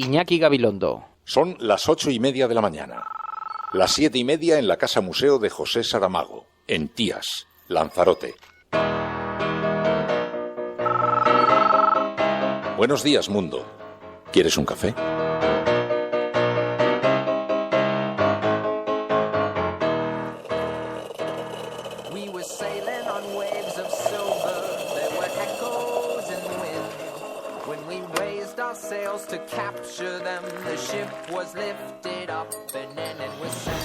Iñaki Gabilondo. Son las 8:30 de la mañana. Las 7:30 en la Casa Museo de José Saramago, en Tías, Lanzarote. Buenos días, mundo. ¿Quieres un café? To capture them, the ship was lifted up and then it was sank.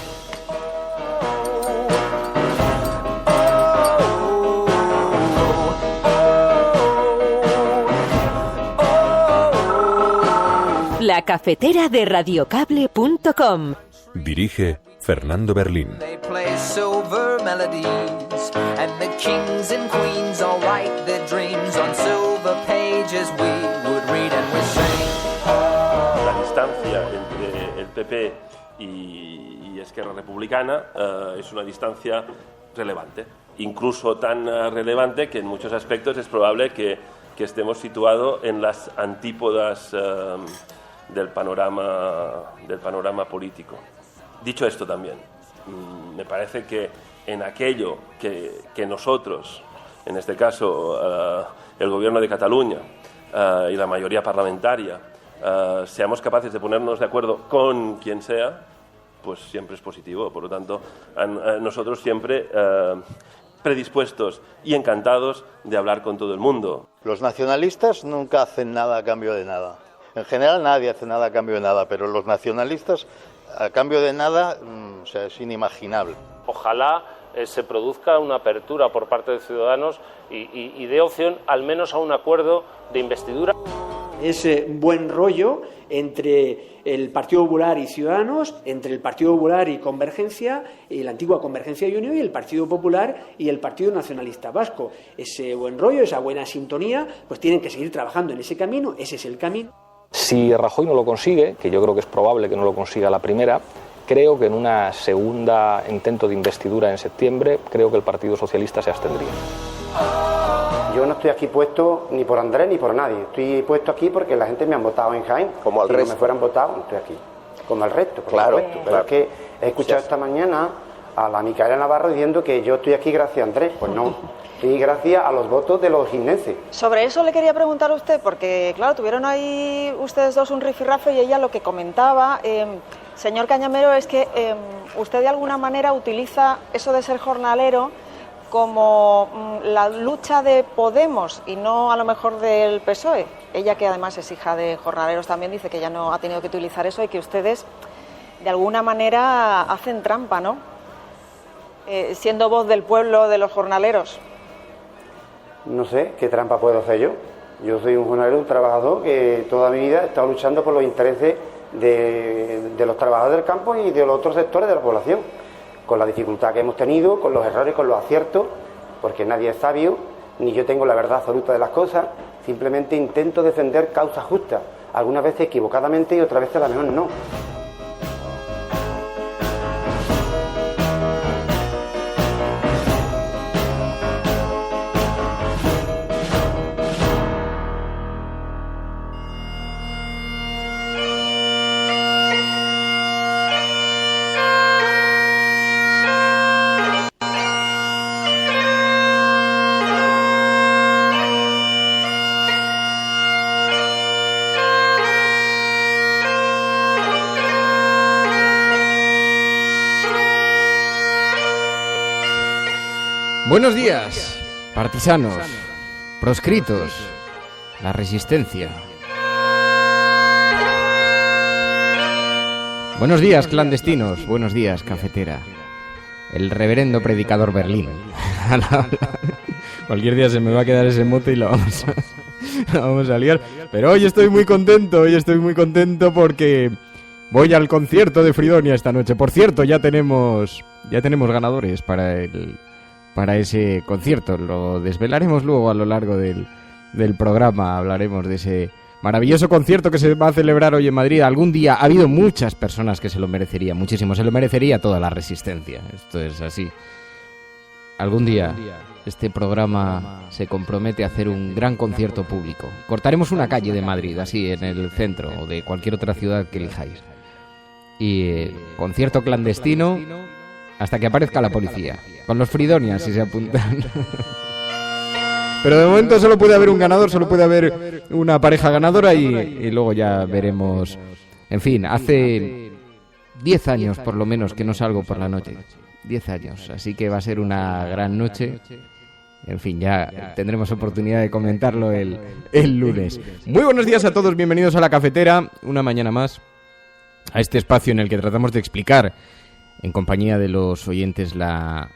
La cafetera de radiocable.com. Dirige Fernando Berlín. They play silver melodies and the kings and queens all write their dreams on silver pages we would read and we sing. La distancia entre el PP y Esquerra Republicana es una distancia relevante, incluso tan relevante que en muchos aspectos es probable que estemos situados en las antípodas del panorama político. Dicho esto también, me parece que en aquello que nosotros, en este caso el Gobierno de Cataluña y la mayoría parlamentaria, seamos capaces de ponernos de acuerdo con quien sea, pues siempre es positivo. Por lo tanto, nosotros siempre predispuestos y encantados de hablar con todo el mundo. Los nacionalistas nunca hacen nada a cambio de nada. En general nadie hace nada a cambio de nada, pero los nacionalistas a cambio de nada, o sea, es inimaginable. Ojalá se produzca una apertura por parte de Ciudadanos y dé opción al menos a un acuerdo de investidura. Es buen rollo entre el Partido Popular y Ciudadanos, entre el Partido Popular y Convergencia, y la antigua Convergencia y Unión, y el Partido Popular y el Partido Nacionalista Vasco. Ese buen rollo, esa buena sintonía, pues tienen que seguir trabajando en ese camino, ese es el camino. Si Rajoy no lo consigue, que yo creo que es probable que no lo consiga la primera, creo que en una segunda intento de investidura en septiembre, creo que el Partido Socialista se abstendría. Yo no estoy aquí puesto ni por Andrés ni por nadie. Estoy puesto aquí porque la gente me ha votado en Jaén. Como al resto. Si no me fueran votado, no estoy aquí. Como al resto, por claro, supuesto. Pero claro. es que he escuchado esta mañana a la Micaela Navarro diciendo que yo estoy aquí gracias a Andrés. Pues no, estoy gracias a los votos de los jineses. Sobre eso le quería preguntar a usted, porque claro, tuvieron ahí ustedes dos un rifirrafe y ella lo que comentaba, señor Cañamero, es que usted de alguna manera utiliza eso de ser jornalero como la lucha de Podemos y no a lo mejor del PSOE. Ella, que además es hija de jornaleros, también dice que ya no ha tenido que utilizar eso y que ustedes de alguna manera hacen trampa, ¿no? Siendo voz del pueblo, de los jornaleros. No sé qué trampa puedo hacer yo. Yo soy un jornalero, un trabajador que toda mi vida he estado luchando por los intereses de los trabajadores del campo y de los otros sectores de la población, con la dificultad que hemos tenido, con los errores, con los aciertos, porque nadie es sabio, ni yo tengo la verdad absoluta de las cosas, simplemente intento defender causas justas, algunas veces equivocadamente y otras veces a lo mejor no. Buenos días, partisanos, proscritos, la resistencia. Buenos días, clandestinos, buenos días, cafetera. El reverendo predicador Berlín. Cualquier día se me va a quedar ese mote y la vamos a liar. Pero hoy estoy muy contento porque voy al concierto de Fridonia esta noche. Por cierto, ya tenemos ganadores para ese concierto. Lo desvelaremos luego a lo largo del programa. Hablaremos de ese maravilloso concierto que se va a celebrar hoy en Madrid. Algún día ha habido muchas personas que se lo merecerían, muchísimo. Se lo merecería toda la resistencia. Esto es así. algún día este programa se compromete a hacer un gran concierto público. Cortaremos una calle de Madrid, así, en el centro, o de cualquier otra ciudad que elijáis. Y concierto clandestino hasta que aparezca la policía. Con los Fridonias, si se apuntan. Pero de momento solo puede haber un ganador, solo puede haber una pareja ganadora y luego ya veremos. En fin, hace 10 años por lo menos que no salgo por la noche. 10 años, así que va a ser una gran noche. En fin, ya tendremos oportunidad de comentarlo el lunes. Muy buenos días a todos, bienvenidos a La Cafetera, una mañana más, a este espacio en el que tratamos de explicar, en compañía de los oyentes, la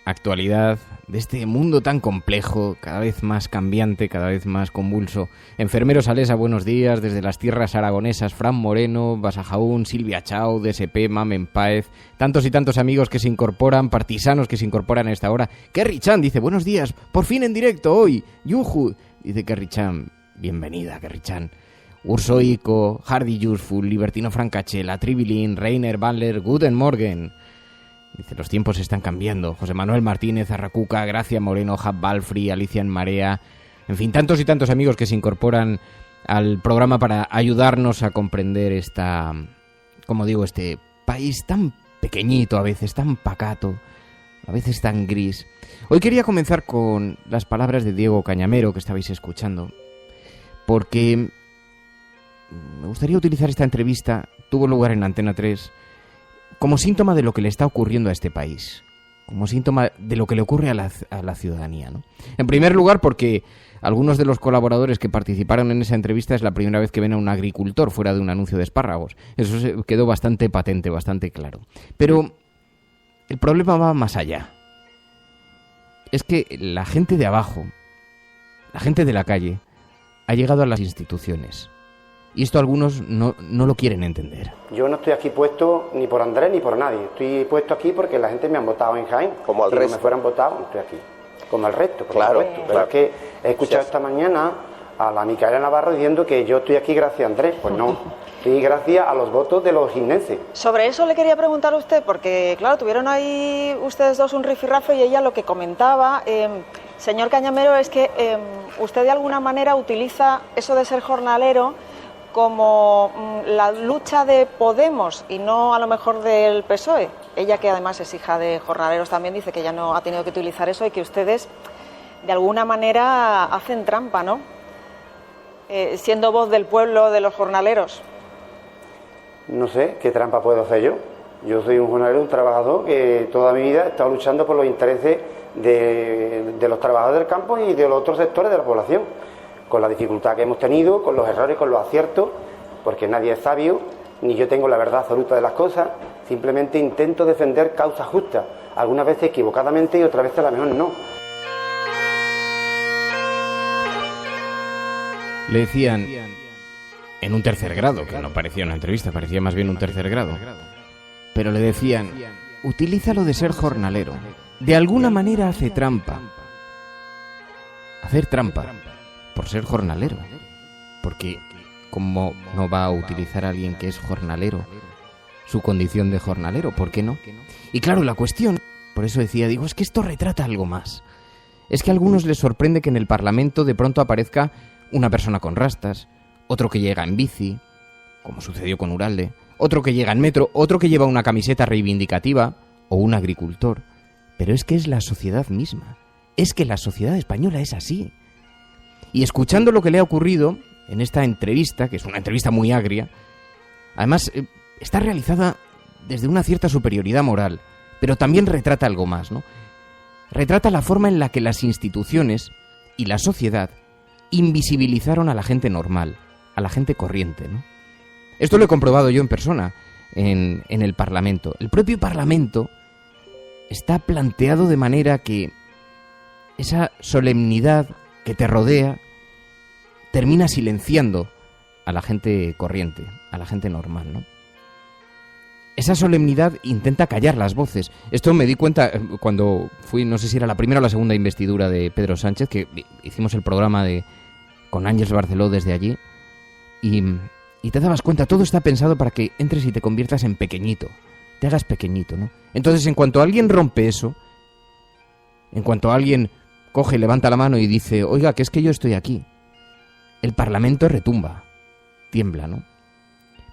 actualidad de este mundo tan complejo, cada vez más cambiante, cada vez más convulso. Enfermeros Alesa, buenos días, desde las tierras aragonesas, Fran Moreno, Basajaún, Silvia Chao, DSP, Mamen Páez, tantos y tantos amigos que se incorporan, partisanos que se incorporan a esta hora. Kerry Chan dice, buenos días, por fin en directo hoy, Yuhu, dice Kerry Chan, bienvenida Kerry Chan. Urso Ico, Hardy Useful, Libertino Francachela, Tribilín, Reiner Bandler, Guten Morgen. Dice, los tiempos están cambiando. José Manuel Martínez, Arracuca, Gracia Moreno, Jab Balfri, Alicia en Marea. En fin, tantos y tantos amigos que se incorporan al programa para ayudarnos a comprender este país tan pequeñito, a veces tan pacato, a veces tan gris. Hoy quería comenzar con las palabras de Diego Cañamero que estabais escuchando, porque me gustaría utilizar esta entrevista, tuvo lugar en Antena 3, como síntoma de lo que le está ocurriendo a este país, como síntoma de lo que le ocurre a la ciudadanía, ¿no? En primer lugar, porque algunos de los colaboradores que participaron en esa entrevista es la primera vez que ven a un agricultor fuera de un anuncio de espárragos. Eso quedó bastante patente, bastante claro. Pero el problema va más allá. Es que la gente de abajo, la gente de la calle, ha llegado a las instituciones. Y esto algunos no lo quieren entender. Yo no estoy aquí puesto ni por Andrés ni por nadie. Estoy puesto aquí porque la gente me han votado en Jaén. Como al resto. Si no me fueran votado, estoy aquí. Como el resto, por supuesto. Pero es que he escuchado esta mañana a la Micaela Navarro diciendo que yo estoy aquí gracias a Andrés. Pues no, estoy gracias a los votos de los jiennenses. Sobre eso le quería preguntar a usted, porque claro, tuvieron ahí ustedes dos un rifirrafe y ella lo que comentaba, señor Cañamero, es que usted de alguna manera utiliza eso de ser jornalero como la lucha de Podemos y no a lo mejor del PSOE. Ella, que además es hija de jornaleros, también dice que ya no ha tenido que utilizar eso y que ustedes de alguna manera hacen trampa, ¿no? Siendo voz del pueblo, de los jornaleros. No sé qué trampa puedo hacer yo. Yo soy un jornalero, un trabajador que toda mi vida he estado luchando por los intereses de los trabajadores del campo y de los otros sectores de la población, con la dificultad que hemos tenido, con los errores, con los aciertos, porque nadie es sabio, ni yo tengo la verdad absoluta de las cosas, simplemente intento defender causas justas, algunas veces equivocadamente y otras veces a lo mejor no. Le decían, en un tercer grado, que no parecía una entrevista, parecía más bien un tercer grado, pero le decían, utiliza lo de ser jornalero, de alguna manera hace trampa. Hacer trampa por ser jornalero, porque ¿cómo no va a utilizar a alguien que es jornalero su condición de jornalero? ¿Por qué no? Y claro, la cuestión, por eso decía, digo, es que esto retrata algo más. Es que a algunos les sorprende que en el Parlamento de pronto aparezca una persona con rastas, otro que llega en bici, como sucedió con Uralde, otro que llega en metro, otro que lleva una camiseta reivindicativa, o un agricultor. Pero es que es la sociedad misma. Es que la sociedad española es así. Y escuchando lo que le ha ocurrido en esta entrevista, que es una entrevista muy agria, además está realizada desde una cierta superioridad moral, pero también retrata algo más, ¿no? Retrata la forma en la que las instituciones y la sociedad invisibilizaron a la gente normal, a la gente corriente, ¿no? Esto lo he comprobado yo en persona en el Parlamento. El propio Parlamento está planteado de manera que esa solemnidad que te rodea termina silenciando a la gente corriente, a la gente normal, ¿no? Esa solemnidad intenta callar las voces. Esto me di cuenta cuando fui, no sé si era la primera o la segunda investidura de Pedro Sánchez, que hicimos el programa con Ángeles Barceló desde allí, y te dabas cuenta, todo está pensado para que entres y te conviertas en pequeñito, te hagas pequeñito, ¿no? Entonces, en cuanto alguien rompe eso, En cuanto alguien coge, levanta la mano y dice, oiga, que es que yo estoy aquí, el Parlamento retumba, tiembla, ¿no?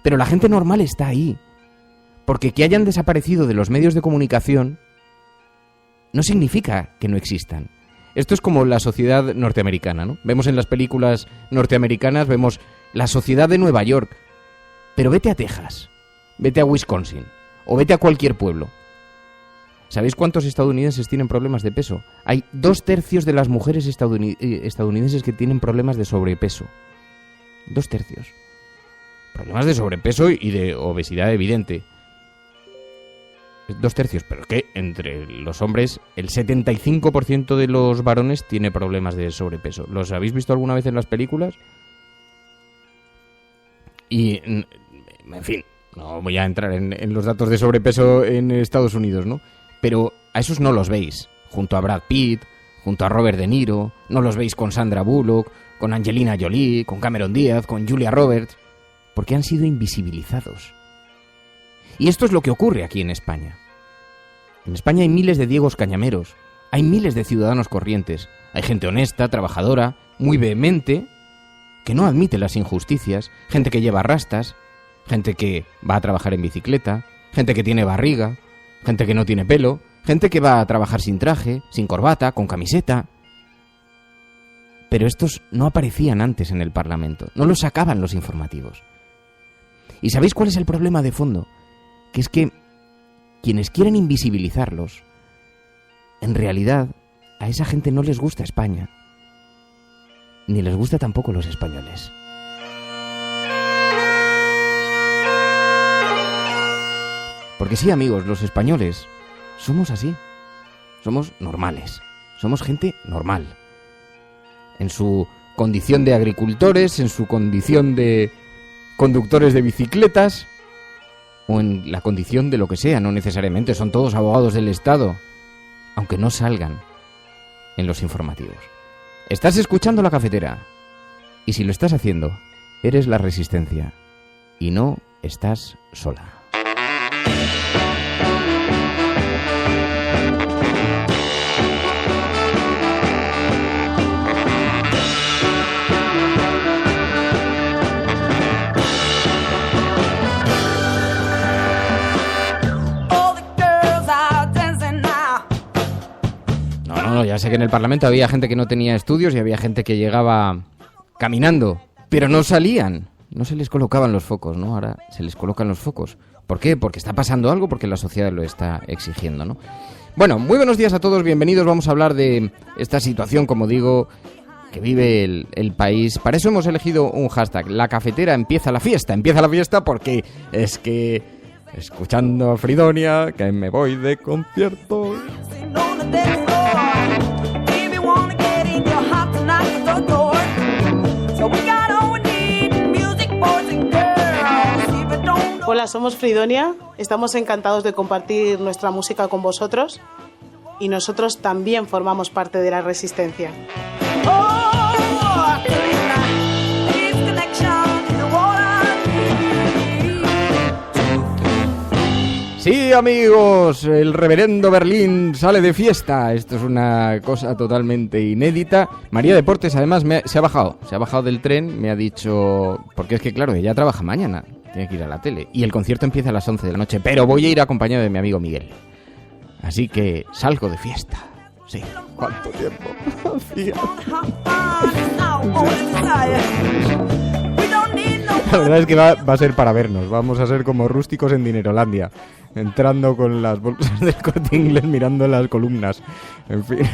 Pero la gente normal está ahí, porque que hayan desaparecido de los medios de comunicación no significa que no existan. Esto es como la sociedad norteamericana, ¿no? Vemos en las películas norteamericanas, vemos la sociedad de Nueva York, pero vete a Texas, vete a Wisconsin, o vete a cualquier pueblo. ¿Sabéis cuántos estadounidenses tienen problemas de peso? Hay 2/3 de las mujeres estadounidenses que tienen problemas de sobrepeso. 2/3. Problemas de sobrepeso y de obesidad evidente. 2/3, pero que entre los hombres el 75% de los varones tiene problemas de sobrepeso. ¿Los habéis visto alguna vez en las películas? Y, en fin, no voy a entrar en los datos de sobrepeso en Estados Unidos, ¿no? Pero a esos no los veis junto a Brad Pitt, junto a Robert De Niro, no los veis con Sandra Bullock, con Angelina Jolie, con Cameron Díaz, con Julia Roberts, porque han sido invisibilizados. Y esto es lo que ocurre aquí en España. En España hay miles de Diegos Cañameros, hay miles de ciudadanos corrientes, hay gente honesta, trabajadora, muy vehemente, que no admite las injusticias, gente que lleva rastas, gente que va a trabajar en bicicleta, gente que tiene barriga, gente que no tiene pelo, gente que va a trabajar sin traje, sin corbata, con camiseta. Pero estos no aparecían antes en el Parlamento, no los sacaban los informativos. ¿Y sabéis cuál es el problema de fondo? Que es que quienes quieren invisibilizarlos, en realidad a esa gente no les gusta España, ni les gusta tampoco los españoles. Porque sí, amigos, los españoles somos así, somos normales, somos gente normal. En su condición de agricultores, en su condición de conductores de bicicletas, o en la condición de lo que sea, no necesariamente, son todos abogados del Estado, aunque no salgan en los informativos. Estás escuchando La Cafetera, y si lo estás haciendo, eres la Resistencia, y no estás sola. No, ya sé que en el Parlamento había gente que no tenía estudios y había gente que llegaba caminando, pero no salían, no se les colocaban los focos, ¿no? Ahora se les colocan los focos. ¿Por qué? Porque está pasando algo, porque la sociedad lo está exigiendo, ¿no? Bueno, muy buenos días a todos, bienvenidos. Vamos a hablar de esta situación, como digo, que vive el país. Para eso hemos elegido un hashtag, La Cafetera empieza la fiesta. Empieza la fiesta porque es que, escuchando a Fridonia, que me voy de concierto. Hola, somos Fridonia, estamos encantados de compartir nuestra música con vosotros y nosotros también formamos parte de la Resistencia. Sí, amigos, el reverendo Berlín sale de fiesta. Esto es una cosa totalmente inédita. María Deportes, además, se ha bajado del tren, me ha dicho... Porque es que, claro, ella trabaja mañana, tiene que ir a la tele. Y el concierto empieza a las 11 de la noche, pero voy a ir acompañado de mi amigo Miguel. Así que salgo de fiesta. Sí. ¿Cuánto tiempo hacía? La verdad es que va a ser para vernos. Vamos a ser como rústicos en Dinerolandia, entrando con las bolsas del Corte Inglés, mirando las columnas. En fin.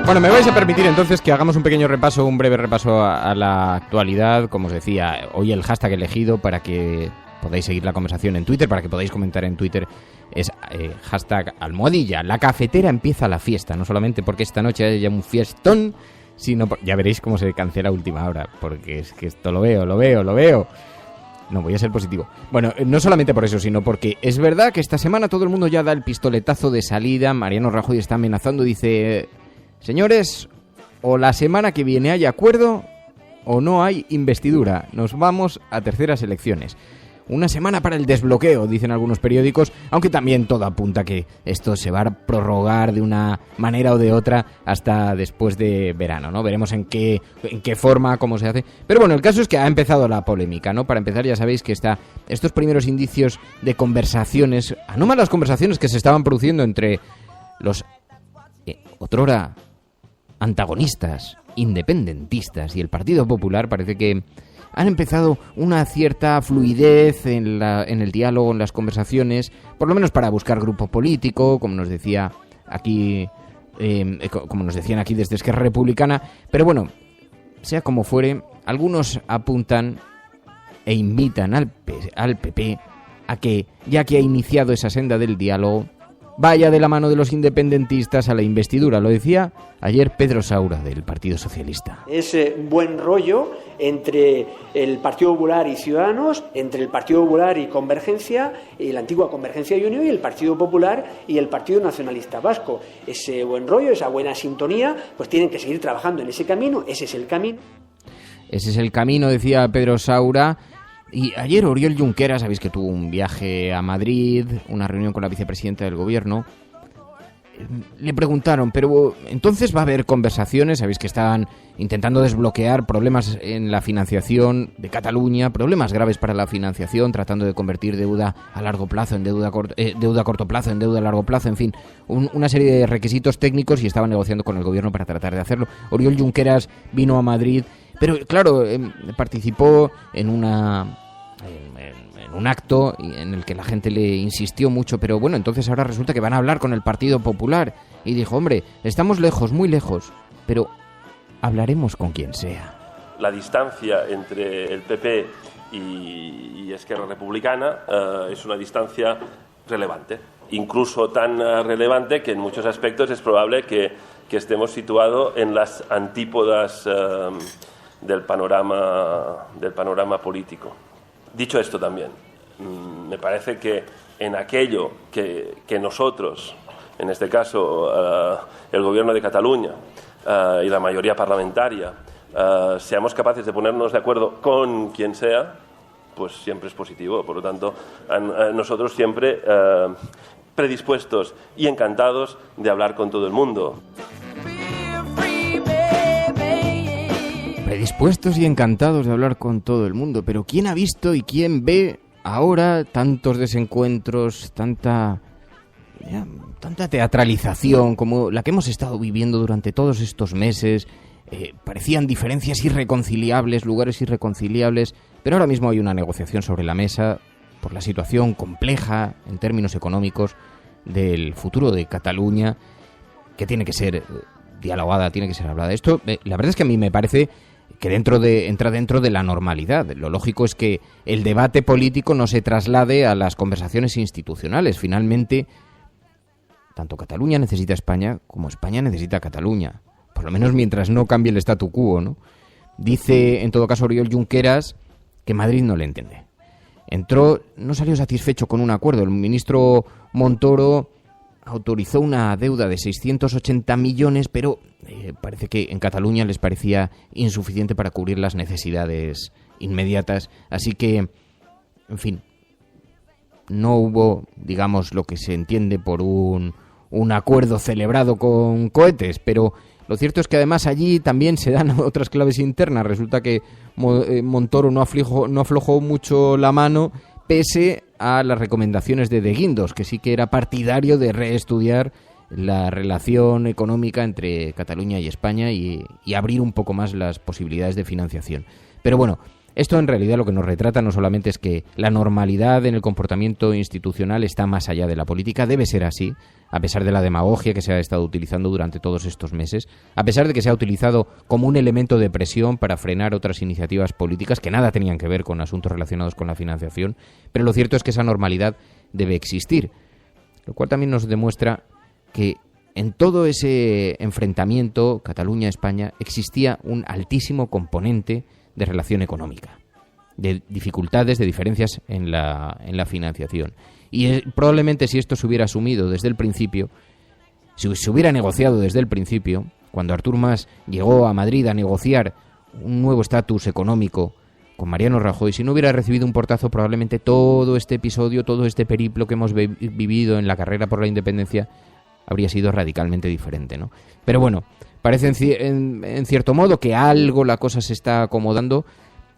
Bueno, me vais a permitir entonces que hagamos un pequeño repaso, un breve repaso a la actualidad. Como os decía, hoy el hashtag elegido para que podáis seguir la conversación en Twitter, para que podáis comentar en Twitter, es hashtag almohadilla. La cafetera empieza la fiesta, no solamente porque esta noche haya un fiestón, sino ya veréis cómo se cancela a última hora, porque es que esto lo veo. No, voy a ser positivo. Bueno, no solamente por eso, sino porque es verdad que esta semana todo el mundo ya da el pistoletazo de salida. Mariano Rajoy está amenazando, dice: señores, o la semana que viene hay acuerdo o no hay investidura. Nos vamos a terceras elecciones. Una semana para el desbloqueo, dicen algunos periódicos, aunque también todo apunta que esto se va a prorrogar de una manera o de otra hasta después de verano, ¿no? Veremos en qué forma, cómo se hace. Pero bueno, el caso es que ha empezado la polémica, ¿no? Para empezar, ya sabéis que estos primeros indicios de conversaciones, anómalas conversaciones que se estaban produciendo entre los otrora antagonistas, independentistas y el Partido Popular, parece que han empezado una cierta fluidez en el diálogo, en las conversaciones, por lo menos para buscar grupo político, como nos decía aquí, como nos decían aquí desde Esquerra Republicana. Pero bueno, sea como fuere, algunos apuntan e invitan al PP a que, ya que ha iniciado esa senda del diálogo, vaya de la mano de los independentistas a la investidura. Lo decía ayer Pedro Saura, del Partido Socialista. Es buen rollo entre el Partido Popular y Ciudadanos, entre el Partido Popular y Convergencia, y la antigua Convergencia y Unión, y el Partido Popular y el Partido Nacionalista Vasco. Ese buen rollo, esa buena sintonía, pues tienen que seguir trabajando en ese camino. Ese es el camino. Ese es el camino, decía Pedro Saura. Y ayer Oriol Junqueras, sabéis que tuvo un viaje a Madrid, una reunión con la vicepresidenta del gobierno. Le preguntaron, pero entonces va a haber conversaciones, sabéis que estaban intentando desbloquear problemas en la financiación de Cataluña, problemas graves para la financiación, tratando de convertir deuda a largo plazo en deuda a corto plazo en deuda a largo plazo, en fin, una serie de requisitos técnicos, y estaban negociando con el gobierno para tratar de hacerlo. Oriol Junqueras vino a Madrid, pero claro, participó en un acto en el que la gente le insistió mucho, pero bueno, entonces ahora resulta que van a hablar con el Partido Popular, y dijo: hombre, estamos lejos, muy lejos, pero hablaremos con quien sea. La distancia entre el PP y Esquerra Republicana es una distancia relevante, incluso tan relevante que en muchos aspectos es probable que estemos situados en las antípodas del panorama político. Dicho esto también, me parece que en aquello que nosotros, en este caso el Gobierno de Cataluña y la mayoría parlamentaria, seamos capaces de ponernos de acuerdo con quien sea, pues siempre es positivo. Por lo tanto, nosotros siempre predispuestos y encantados de hablar con todo el mundo. Predispuestos y encantados de hablar con todo el mundo, pero ¿quién ha visto y quién ve ahora tantos desencuentros, tanta teatralización como la que hemos estado viviendo durante todos estos meses? Parecían diferencias irreconciliables, lugares irreconciliables, pero ahora mismo hay una negociación sobre la mesa por la situación compleja en términos económicos del futuro de Cataluña, que tiene que ser dialogada, tiene que ser hablada. Esto, la verdad es que a mí me parece que entra dentro de la normalidad. Lo lógico es que el debate político no se traslade a las conversaciones institucionales. Finalmente, tanto Cataluña necesita a España como España necesita a Cataluña, por lo menos mientras no cambie el statu quo, ¿no? Dice, en todo caso, Oriol Junqueras que Madrid no le entiende. No salió satisfecho con un acuerdo. El ministro Montoro autorizó una deuda de 680 millones, pero parece que en Cataluña les parecía insuficiente para cubrir las necesidades inmediatas. Así que, en fin, no hubo, digamos, lo que se entiende por un acuerdo celebrado con cohetes, pero lo cierto es que además allí también se dan otras claves internas. Resulta que Montoro no aflojó mucho la mano, pese a las recomendaciones de Guindos, que sí que era partidario de reestudiar la relación económica entre Cataluña y España y abrir un poco más las posibilidades de financiación. Pero bueno, esto en realidad lo que nos retrata no solamente es que la normalidad en el comportamiento institucional está más allá de la política, debe ser así, a pesar de la demagogia que se ha estado utilizando durante todos estos meses, a pesar de que se ha utilizado como un elemento de presión para frenar otras iniciativas políticas que nada tenían que ver con asuntos relacionados con la financiación, pero lo cierto es que esa normalidad debe existir, lo cual también nos demuestra que en todo ese enfrentamiento Cataluña-España existía un altísimo componente de relación económica. de dificultades, de diferencias en la financiación. Y probablemente si esto se hubiera asumido desde el principio, si se hubiera negociado desde el principio, cuando Artur Mas llegó a Madrid a negociar un nuevo estatus económico con Mariano Rajoy, si no hubiera recibido un portazo, probablemente todo este episodio, todo este periplo que hemos vivido en la carrera por la independencia habría sido radicalmente diferente, ¿no? Pero bueno, parece en cierto modo que algo la cosa se está acomodando.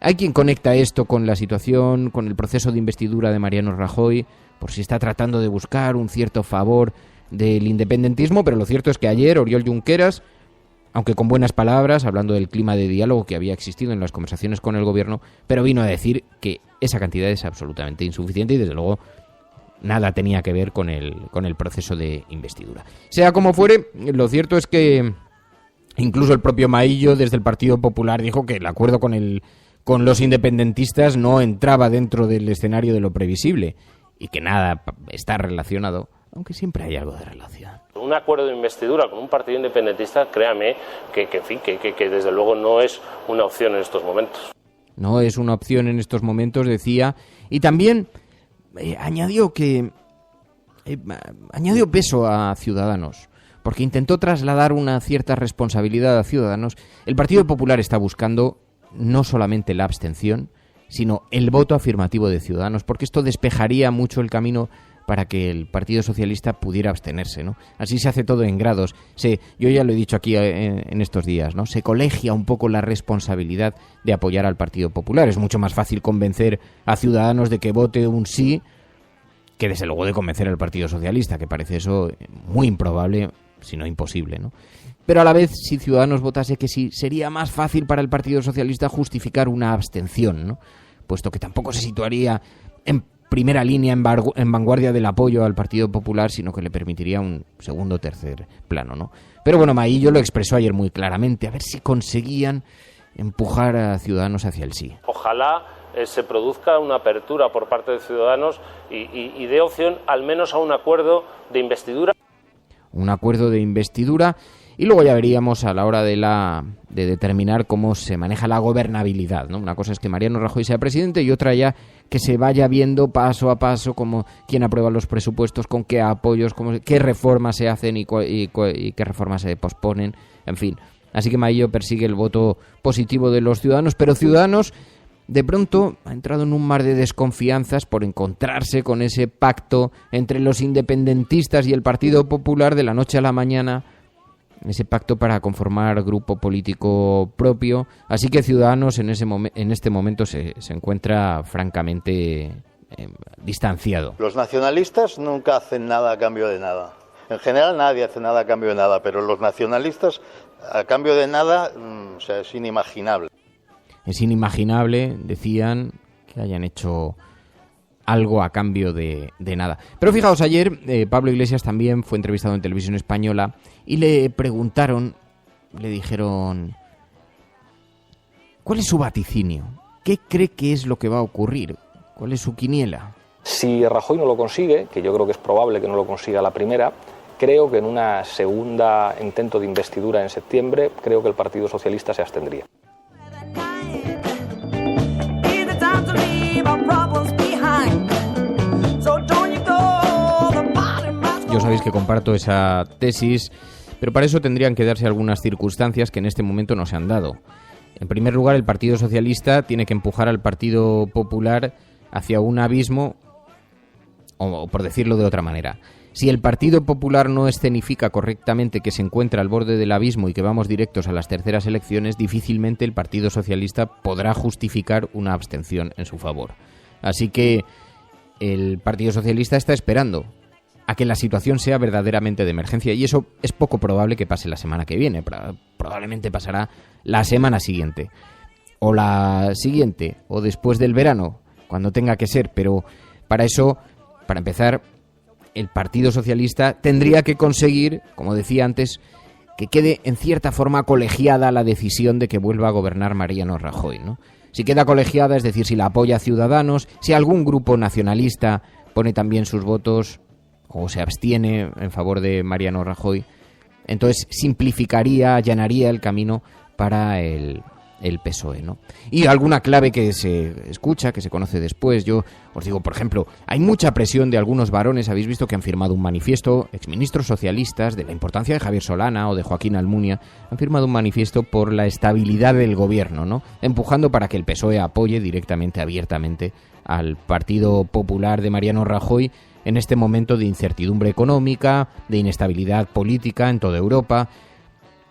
Hay quien conecta esto con la situación, con el proceso de investidura de Mariano Rajoy, por si está tratando de buscar un cierto favor del independentismo, pero lo cierto es que ayer Oriol Junqueras, aunque con buenas palabras, hablando del clima de diálogo que había existido en las conversaciones con el gobierno, pero vino a decir que esa cantidad es absolutamente insuficiente y desde luego nada tenía que ver con el proceso de investidura. Sea como fuere, lo cierto es que incluso el propio Maillo desde el Partido Popular dijo que el acuerdo con los independentistas no entraba dentro del escenario de lo previsible y que nada está relacionado, aunque siempre hay algo de relación. Un acuerdo de investidura con un partido independentista, créame, que desde luego no es una opción en estos momentos. No es una opción en estos momentos, decía, y también añadió peso a Ciudadanos, porque intentó trasladar una cierta responsabilidad a Ciudadanos. El Partido Popular está buscando no solamente la abstención, sino el voto afirmativo de Ciudadanos, porque esto despejaría mucho el camino para que el Partido Socialista pudiera abstenerse, ¿no? Así se hace todo en grados. Yo ya lo he dicho aquí en estos días, ¿no? Se colegia un poco la responsabilidad de apoyar al Partido Popular. Es mucho más fácil convencer a Ciudadanos de que vote un sí que desde luego de convencer al Partido Socialista, que parece eso muy improbable, si no imposible, ¿no? Pero a la vez, si Ciudadanos votase que sí, sería más fácil para el Partido Socialista justificar una abstención, ¿no? Puesto que tampoco se situaría en primera línea, en vanguardia del apoyo al Partido Popular, sino que le permitiría un segundo o tercer plano, ¿no? Pero bueno, Maillo lo expresó ayer muy claramente, a ver si conseguían empujar a Ciudadanos hacia el sí. Ojalá se produzca una apertura por parte de Ciudadanos y dé opción al menos a un acuerdo de investidura. Un acuerdo de investidura. Y luego ya veríamos a la hora de determinar cómo se maneja la gobernabilidad, ¿no? Una cosa es que Mariano Rajoy sea presidente y otra ya que se vaya viendo paso a paso como quién aprueba los presupuestos, con qué apoyos, qué reformas se hacen y qué reformas se posponen, en fin. Así que Maillo persigue el voto positivo de los ciudadanos, pero Ciudadanos de pronto ha entrado en un mar de desconfianzas por encontrarse con ese pacto entre los independentistas y el Partido Popular de la noche a la mañana, ese pacto para conformar grupo político propio. Así que Ciudadanos en este momento se encuentra francamente distanciado. Los nacionalistas nunca hacen nada a cambio de nada. En general nadie hace nada a cambio de nada, pero los nacionalistas a cambio de nada, es inimaginable. Es inimaginable, decían, que hayan hecho algo a cambio de nada. Pero fijaos, ayer Pablo Iglesias también fue entrevistado en Televisión Española y le preguntaron, le dijeron, ¿cuál es su vaticinio? ¿Qué cree que es lo que va a ocurrir? ¿Cuál es su quiniela? Si Rajoy no lo consigue, que yo creo que es probable que no lo consiga la primera, creo que en una segunda intento de investidura en septiembre, creo que el Partido Socialista se abstendría. Yo sabéis que comparto esa tesis, pero para eso tendrían que darse algunas circunstancias que en este momento no se han dado. En primer lugar, el Partido Socialista tiene que empujar al Partido Popular hacia un abismo, o por decirlo de otra manera, si el Partido Popular no escenifica correctamente que se encuentra al borde del abismo y que vamos directos a las terceras elecciones, difícilmente el Partido Socialista podrá justificar una abstención en su favor. Así que el Partido Socialista está esperando a que la situación sea verdaderamente de emergencia, y eso es poco probable que pase la semana que viene. Probablemente pasará la semana siguiente, o la siguiente, o después del verano, cuando tenga que ser, pero para eso, para empezar, el Partido Socialista tendría que conseguir, como decía antes, que quede en cierta forma colegiada la decisión de que vuelva a gobernar Mariano Rajoy, ¿no? Si queda colegiada, es decir, si la apoya Ciudadanos, si algún grupo nacionalista pone también sus votos o se abstiene en favor de Mariano Rajoy, entonces simplificaría, allanaría el camino para el el PSOE, ¿no? Y alguna clave que se escucha, que se conoce después. Yo os digo, por ejemplo, hay mucha presión de algunos varones, habéis visto que han firmado un manifiesto, exministros socialistas, de la importancia de Javier Solana o de Joaquín Almunia, han firmado un manifiesto por la estabilidad del gobierno, ¿no? Empujando para que el PSOE apoye directamente, abiertamente, al Partido Popular de Mariano Rajoy en este momento de incertidumbre económica, de inestabilidad política en toda Europa.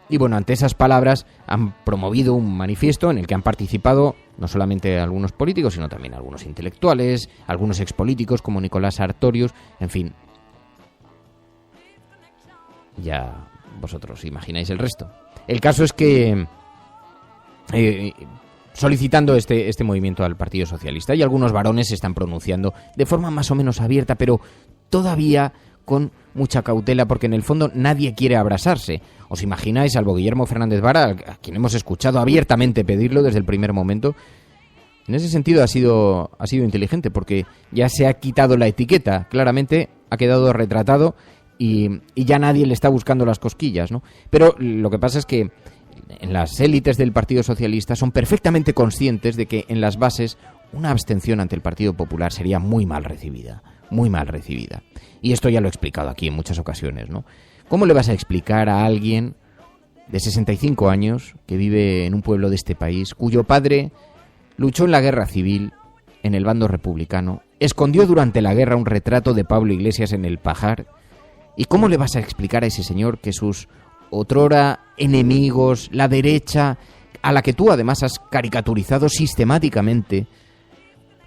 Y bueno, ante esas palabras han promovido un manifiesto en el que han participado no solamente algunos políticos, sino también algunos intelectuales, algunos expolíticos como Nicolás Sartorius, en fin. Ya vosotros imagináis el resto. El caso es que solicitando este movimiento al Partido Socialista, y algunos varones se están pronunciando de forma más o menos abierta, pero todavía con mucha cautela, porque en el fondo nadie quiere abrasarse. ¿Os imagináis, salvo Guillermo Fernández Vara, a quien hemos escuchado abiertamente pedirlo desde el primer momento? En ese sentido ha sido inteligente, porque ya se ha quitado la etiqueta, claramente ha quedado retratado y ya nadie le está buscando las cosquillas, ¿no? Pero lo que pasa es que en las élites del Partido Socialista son perfectamente conscientes de que en las bases una abstención ante el Partido Popular sería muy mal recibida. Muy mal recibida. Y esto ya lo he explicado aquí en muchas ocasiones, ¿no? ¿Cómo le vas a explicar a alguien de 65 años que vive en un pueblo de este país, cuyo padre luchó en la guerra civil en el bando republicano, escondió durante la guerra un retrato de Pablo Iglesias en el pajar? ¿Y cómo le vas a explicar a ese señor que sus otrora enemigos, la derecha, a la que tú además has caricaturizado sistemáticamente,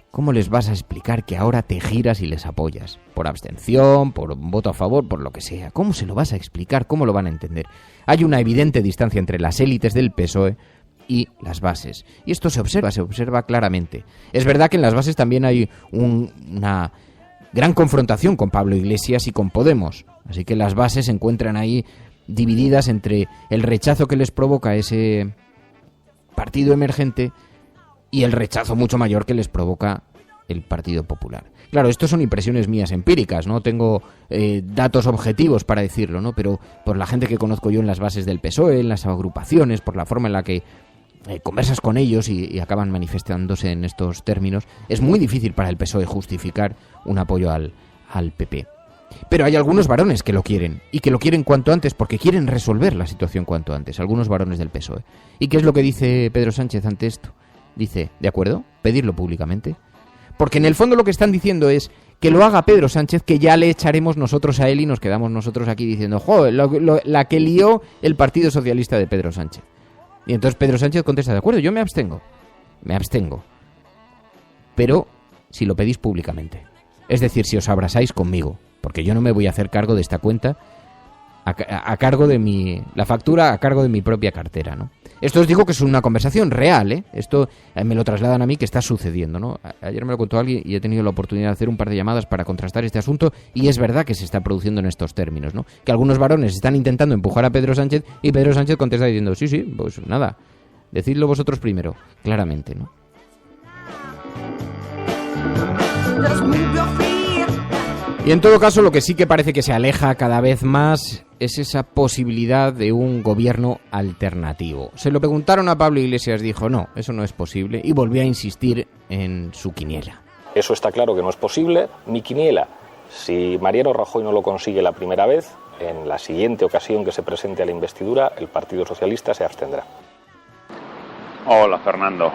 ¿cómo les vas a explicar que ahora te giras y les apoyas? Por abstención, por un voto a favor, por lo que sea. ¿Cómo se lo vas a explicar? ¿Cómo lo van a entender? Hay una evidente distancia entre las élites del PSOE y las bases. Y esto se observa claramente. Es verdad que en las bases también hay una gran confrontación con Pablo Iglesias y con Podemos. Así que las bases se encuentran ahí divididas entre el rechazo que les provoca ese partido emergente y el rechazo mucho mayor que les provoca el Partido Popular. Claro, esto son impresiones mías empíricas, no tengo datos objetivos para decirlo, ¿no? Pero por la gente que conozco yo en las bases del PSOE, en las agrupaciones, por la forma en la que conversas con ellos y acaban manifestándose en estos términos, es muy difícil para el PSOE justificar un apoyo al PP. Pero hay algunos varones que lo quieren, y que lo quieren cuanto antes, porque quieren resolver la situación cuanto antes, algunos varones del PSOE. ¿Y qué es lo que dice Pedro Sánchez ante esto? Dice, ¿de acuerdo? Pedirlo públicamente. Porque en el fondo lo que están diciendo es que lo haga Pedro Sánchez, que ya le echaremos nosotros a él y nos quedamos nosotros aquí diciendo, ¡joder! La que lió el Partido Socialista de Pedro Sánchez. Y entonces Pedro Sánchez contesta, de acuerdo, yo me abstengo. Pero si lo pedís públicamente. Es decir, si os abrasáis conmigo. Porque yo no me voy a hacer cargo de esta cuenta a cargo de la factura a cargo de mi propia cartera, ¿no? Esto os digo que es una conversación real, ¿eh? Esto me lo trasladan a mí que está sucediendo, ¿no? Ayer me lo contó alguien y he tenido la oportunidad de hacer un par de llamadas para contrastar este asunto y es verdad que se está produciendo en estos términos, ¿no? Que algunos varones están intentando empujar a Pedro Sánchez y Pedro Sánchez contesta diciendo, sí, pues nada, decidlo vosotros primero, claramente, ¿no? Y en todo caso, lo que sí que parece que se aleja cada vez más es esa posibilidad de un gobierno alternativo. Se lo preguntaron a Pablo Iglesias, dijo, no, eso no es posible, y volvió a insistir en su quiniela. Eso está claro que no es posible. Mi quiniela, si Mariano Rajoy no lo consigue la primera vez, en la siguiente ocasión que se presente a la investidura, el Partido Socialista se abstendrá. Hola, Fernando.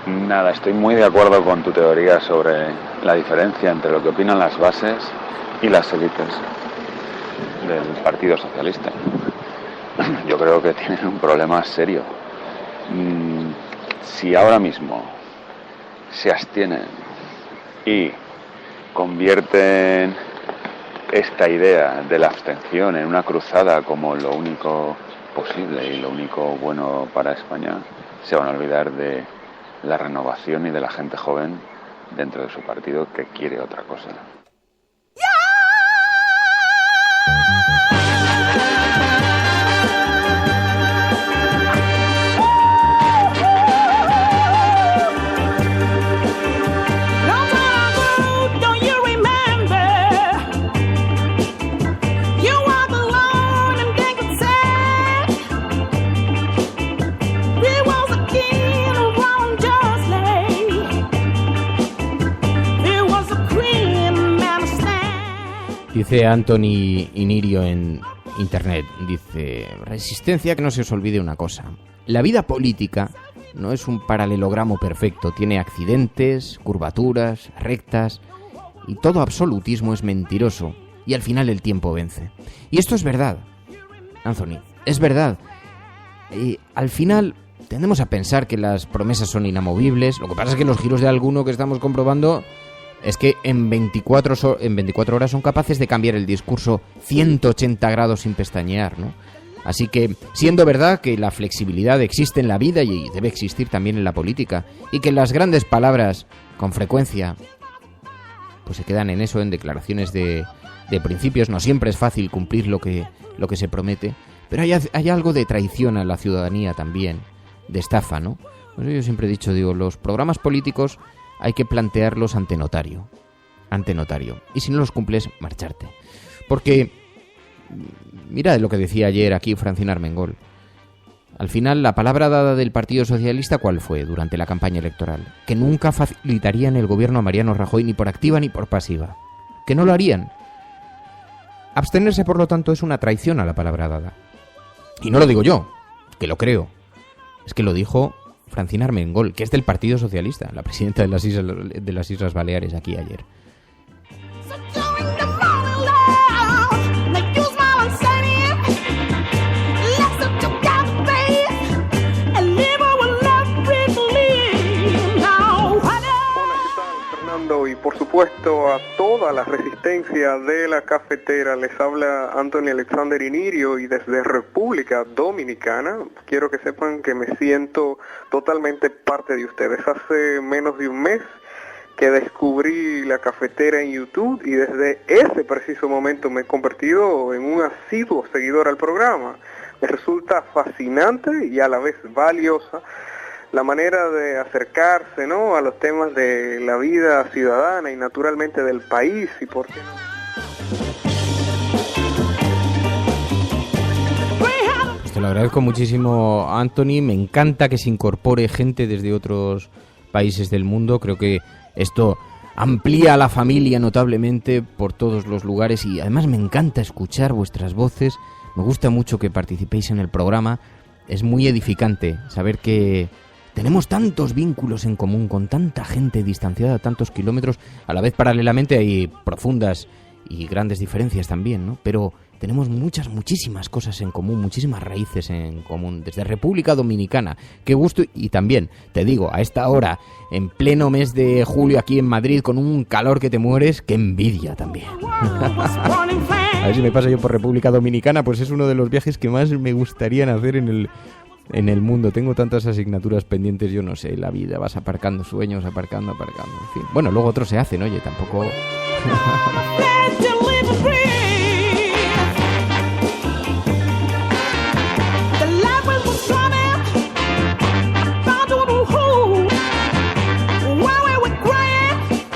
Nada, estoy muy de acuerdo con tu teoría sobre la diferencia entre lo que opinan las bases y las élites del Partido Socialista. Yo creo que tienen un problema serio. Si ahora mismo se abstienen y convierten esta idea de la abstención en una cruzada como lo único posible y lo único bueno para España, se van a olvidar de la renovación y de la gente joven dentro de su partido que quiere otra cosa. Was Dice Anthony Inirio en internet, dice: resistencia, que no se os olvide una cosa. La vida política no es un paralelogramo perfecto, tiene accidentes, curvaturas, rectas, y todo absolutismo es mentiroso, y al final el tiempo vence. Y esto es verdad, Anthony, es verdad. Y al final tendemos a pensar que las promesas son inamovibles. Lo que pasa es que los giros de alguno que estamos comprobando es que en 24 horas son capaces de cambiar el discurso 180 grados sin pestañear, ¿no? Así que, siendo verdad que la flexibilidad existe en la vida y debe existir también en la política, y que las grandes palabras, con frecuencia, pues se quedan en eso, en declaraciones de principios, no siempre es fácil cumplir lo que se promete, pero hay algo de traición a la ciudadanía también, de estafa, ¿no? Pues yo siempre he dicho, los programas políticos hay que plantearlos ante notario, y si no los cumples, marcharte. Porque, mira lo que decía ayer aquí Francina Armengol, al final la palabra dada del Partido Socialista, ¿cuál fue durante la campaña electoral? Que nunca facilitarían el gobierno a Mariano Rajoy ni por activa ni por pasiva, que no lo harían. Abstenerse, por lo tanto, es una traición a la palabra dada. Y no lo digo yo, que lo creo, es que lo dijo Francina Armengol, que es del Partido Socialista, la presidenta de las Islas Baleares, aquí ayer. Y por supuesto a toda la resistencia de la cafetera, les habla Anthony Alexander Inirio y desde República Dominicana quiero que sepan que me siento totalmente parte de ustedes. Hace menos de un mes que descubrí la cafetera en YouTube y desde ese preciso momento me he convertido en un asiduo seguidor al programa. Me resulta fascinante y a la vez valiosa la manera de acercarse, ¿no?, a los temas de la vida ciudadana y naturalmente del país, y por qué no. Pues te lo agradezco muchísimo, Anthony. Me encanta que se incorpore gente desde otros países del mundo. Creo que esto amplía la familia notablemente por todos los lugares y además me encanta escuchar vuestras voces. Me gusta mucho que participéis en el programa. Es muy edificante saber que tenemos tantos vínculos en común con tanta gente distanciada a tantos kilómetros. A la vez, paralelamente, hay profundas y grandes diferencias también, ¿no? Pero tenemos muchísimas cosas en común, muchísimas raíces en común. Desde República Dominicana, qué gusto. Y también, te digo, a esta hora, en pleno mes de julio aquí en Madrid, con un calor que te mueres, qué envidia también. A ver si me paso yo por República Dominicana, pues es uno de los viajes que más me gustaría hacer en el mundo. Tengo tantas asignaturas pendientes, yo no sé, la vida, vas aparcando sueños, aparcando, en fin. Bueno, luego otros se hacen, oye, tampoco...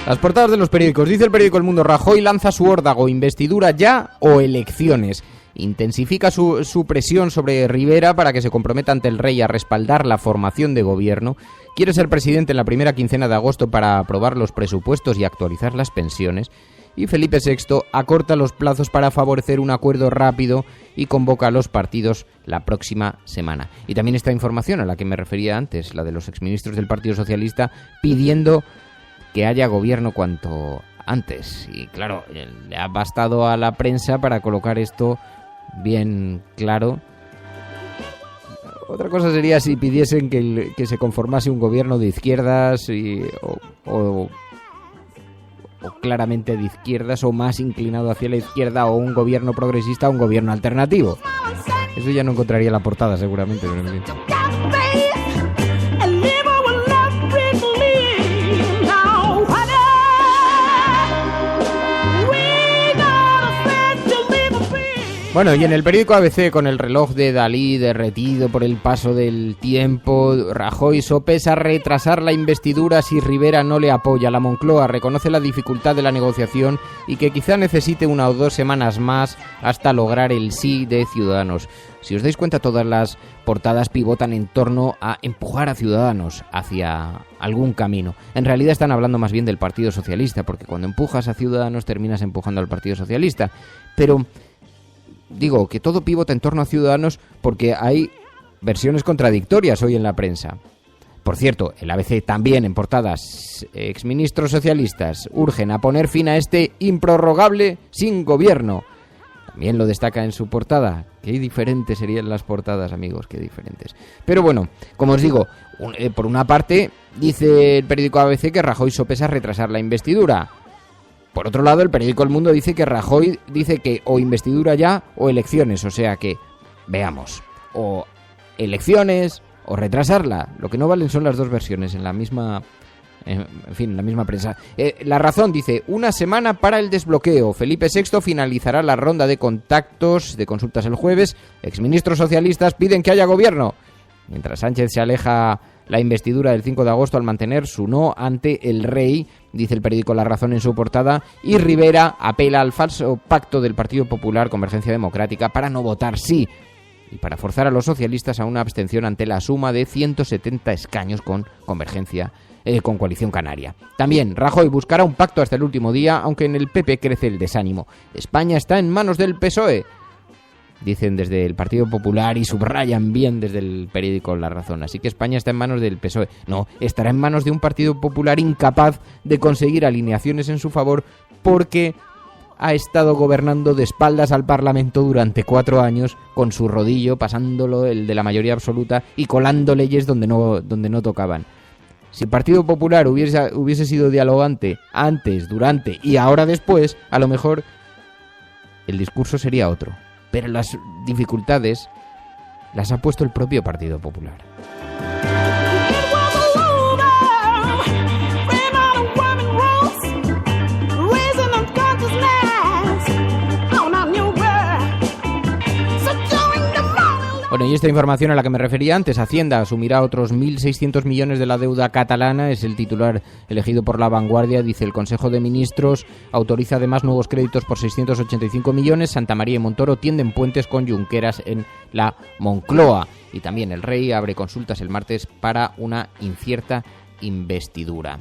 Las portadas de los periódicos. Dice el periódico El Mundo: Rajoy lanza su órdago, investidura ya o elecciones. Intensifica su presión sobre Rivera para que se comprometa ante el rey a respaldar la formación de gobierno. Quiere ser presidente en la primera quincena de agosto para aprobar los presupuestos y actualizar las pensiones. Y Felipe VI acorta los plazos para favorecer un acuerdo rápido y convoca a los partidos la próxima semana. Y también esta información a la que me refería antes, la de los exministros del Partido Socialista pidiendo que haya gobierno cuanto antes. Y claro, le ha bastado a la prensa para colocar esto bien claro. Otra cosa sería si pidiesen que se conformase un gobierno de izquierdas o claramente de izquierdas o más inclinado hacia la izquierda, o un gobierno progresista o un gobierno alternativo. Eso ya no encontraría la portada seguramente. Bueno, y en el periódico ABC, con el reloj de Dalí derretido por el paso del tiempo, Rajoy sopesa retrasar la investidura si Rivera no le apoya. La Moncloa reconoce la dificultad de la negociación y que quizá necesite 1 o 2 semanas más hasta lograr el sí de Ciudadanos. Si os dais cuenta, todas las portadas pivotan en torno a empujar a Ciudadanos hacia algún camino. En realidad están hablando más bien del Partido Socialista, porque cuando empujas a Ciudadanos terminas empujando al Partido Socialista. Pero digo que todo pivota en torno a Ciudadanos porque hay versiones contradictorias hoy en la prensa. Por cierto, el ABC también en portadas, exministros socialistas urgen a poner fin a este improrrogable sin gobierno. También lo destaca en su portada. Qué diferentes serían las portadas, amigos, qué diferentes. Pero bueno, como os digo, por una parte dice el periódico ABC que Rajoy sopesa retrasar la investidura. Por otro lado, el periódico El Mundo dice que Rajoy dice que o investidura ya o elecciones. O sea que, veamos, o elecciones o retrasarla. Lo que no valen son las dos versiones en la misma... En fin, la misma prensa. La Razón dice, 1 semana para el desbloqueo. Felipe VI finalizará la ronda de contactos, de consultas el jueves. Exministros socialistas piden que haya gobierno. Mientras Sánchez se aleja la investidura del 5 de agosto al mantener su no ante el rey, dice el periódico La Razón en su portada, y Rivera apela al falso pacto del Partido Popular Convergencia Democrática para no votar sí y para forzar a los socialistas a una abstención ante la suma de 170 escaños con Convergencia con Coalición Canaria. También Rajoy buscará un pacto hasta el último día, aunque en el PP crece el desánimo. España está en manos del PSOE, dicen desde el Partido Popular y subrayan bien desde el periódico La Razón. Así que España está en manos del PSOE. No, estará en manos de un Partido Popular incapaz de conseguir alineaciones en su favor porque ha estado gobernando de espaldas al Parlamento durante 4 años con su rodillo, pasándolo el de la mayoría absoluta y colando leyes donde no tocaban. Si el Partido Popular hubiese sido dialogante antes, durante y ahora después, a lo mejor el discurso sería otro. Pero las dificultades las ha puesto el propio Partido Popular. Bueno, y esta información a la que me refería antes, Hacienda asumirá otros 1.600 millones de la deuda catalana, es el titular elegido por La Vanguardia. Dice, el Consejo de Ministros autoriza además nuevos créditos por 685 millones, Santamaría y Montoro tienden puentes con Junqueras en la Moncloa. Y también el rey abre consultas el martes para una incierta investidura.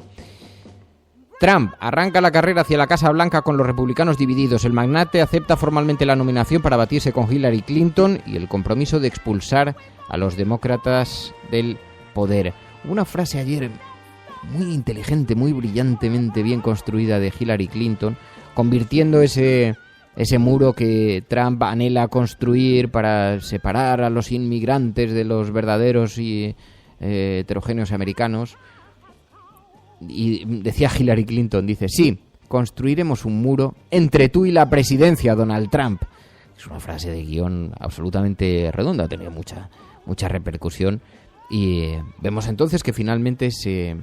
Trump arranca la carrera hacia la Casa Blanca con los republicanos divididos. El magnate acepta formalmente la nominación para batirse con Hillary Clinton y el compromiso de expulsar a los demócratas del poder. Una frase ayer muy inteligente, muy brillantemente bien construida de Hillary Clinton, convirtiendo ese muro que Trump anhela construir para separar a los inmigrantes de los verdaderos y heterogéneos americanos. Y decía Hillary Clinton, dice, sí, construiremos un muro entre tú y la presidencia, Donald Trump. Es una frase de guión absolutamente redonda, ha tenido mucha repercusión. Y vemos entonces que finalmente se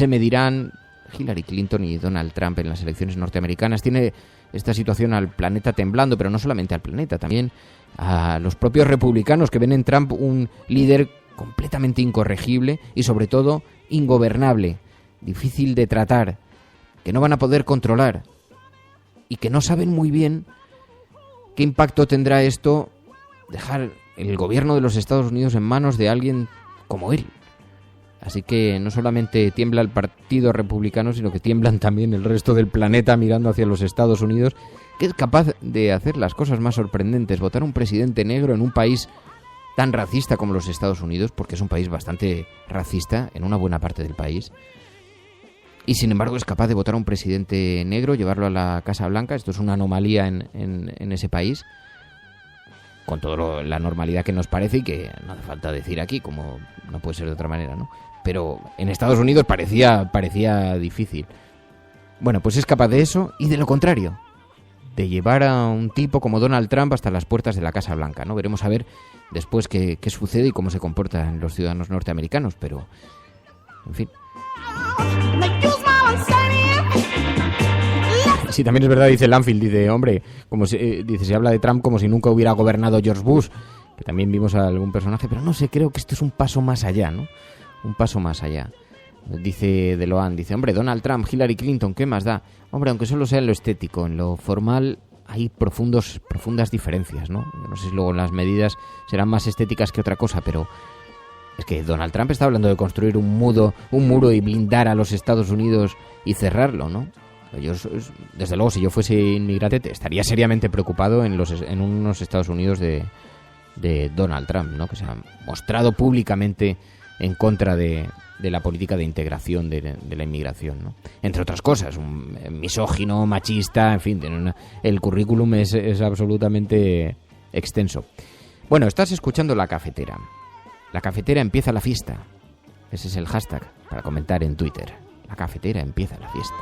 medirán Hillary Clinton y Donald Trump en las elecciones norteamericanas. Tiene esta situación al planeta temblando, pero no solamente al planeta, también a los propios republicanos que ven en Trump un líder completamente incorregible y sobre todo ingobernable, difícil de tratar, que no van a poder controlar y que no saben muy bien qué impacto tendrá esto, dejar el gobierno de los Estados Unidos en manos de alguien como él. Así que no solamente tiembla el Partido Republicano, sino que tiemblan también el resto del planeta mirando hacia los Estados Unidos, que es capaz de hacer las cosas más sorprendentes, votar un presidente negro en un país tan racista como los Estados Unidos, porque es un país bastante racista en una buena parte del país. Y sin embargo es capaz de votar a un presidente negro, llevarlo a la Casa Blanca. Esto es una anomalía en ese país, con toda la normalidad que nos parece y que no hace falta decir aquí, como no puede ser de otra manera, ¿no? Pero en Estados Unidos parecía difícil. Bueno, pues es capaz de eso y de lo contrario, de llevar a un tipo como Donald Trump hasta las puertas de la Casa Blanca, ¿no? Veremos a ver después qué sucede y cómo se comportan los ciudadanos norteamericanos, pero en fin. Sí, también es verdad, dice Lanfield, dice, hombre, como dice, se habla de Trump como si nunca hubiera gobernado George Bush, que también vimos a algún personaje, pero no sé, creo que esto es un paso más allá, ¿no? Un paso más allá. Dice Deloan, dice, hombre, Donald Trump, Hillary Clinton, ¿qué más da? Hombre, aunque solo sea en lo estético, en lo formal hay profundas diferencias, ¿no? Yo no sé si luego las medidas serán más estéticas que otra cosa, pero es que Donald Trump está hablando de construir un muro y blindar a los Estados Unidos y cerrarlo, ¿no? Yo, desde luego, si yo fuese inmigrante, estaría seriamente preocupado en unos Estados Unidos de Donald Trump, ¿no? Que se ha mostrado públicamente en contra de la política de integración de la inmigración, ¿no? Entre otras cosas, un misógino, machista, en fin, el currículum es absolutamente extenso. Bueno, estás escuchando La Cafetera. La Cafetera empieza la fiesta. Ese es el hashtag para comentar en Twitter. La Cafetera empieza la fiesta.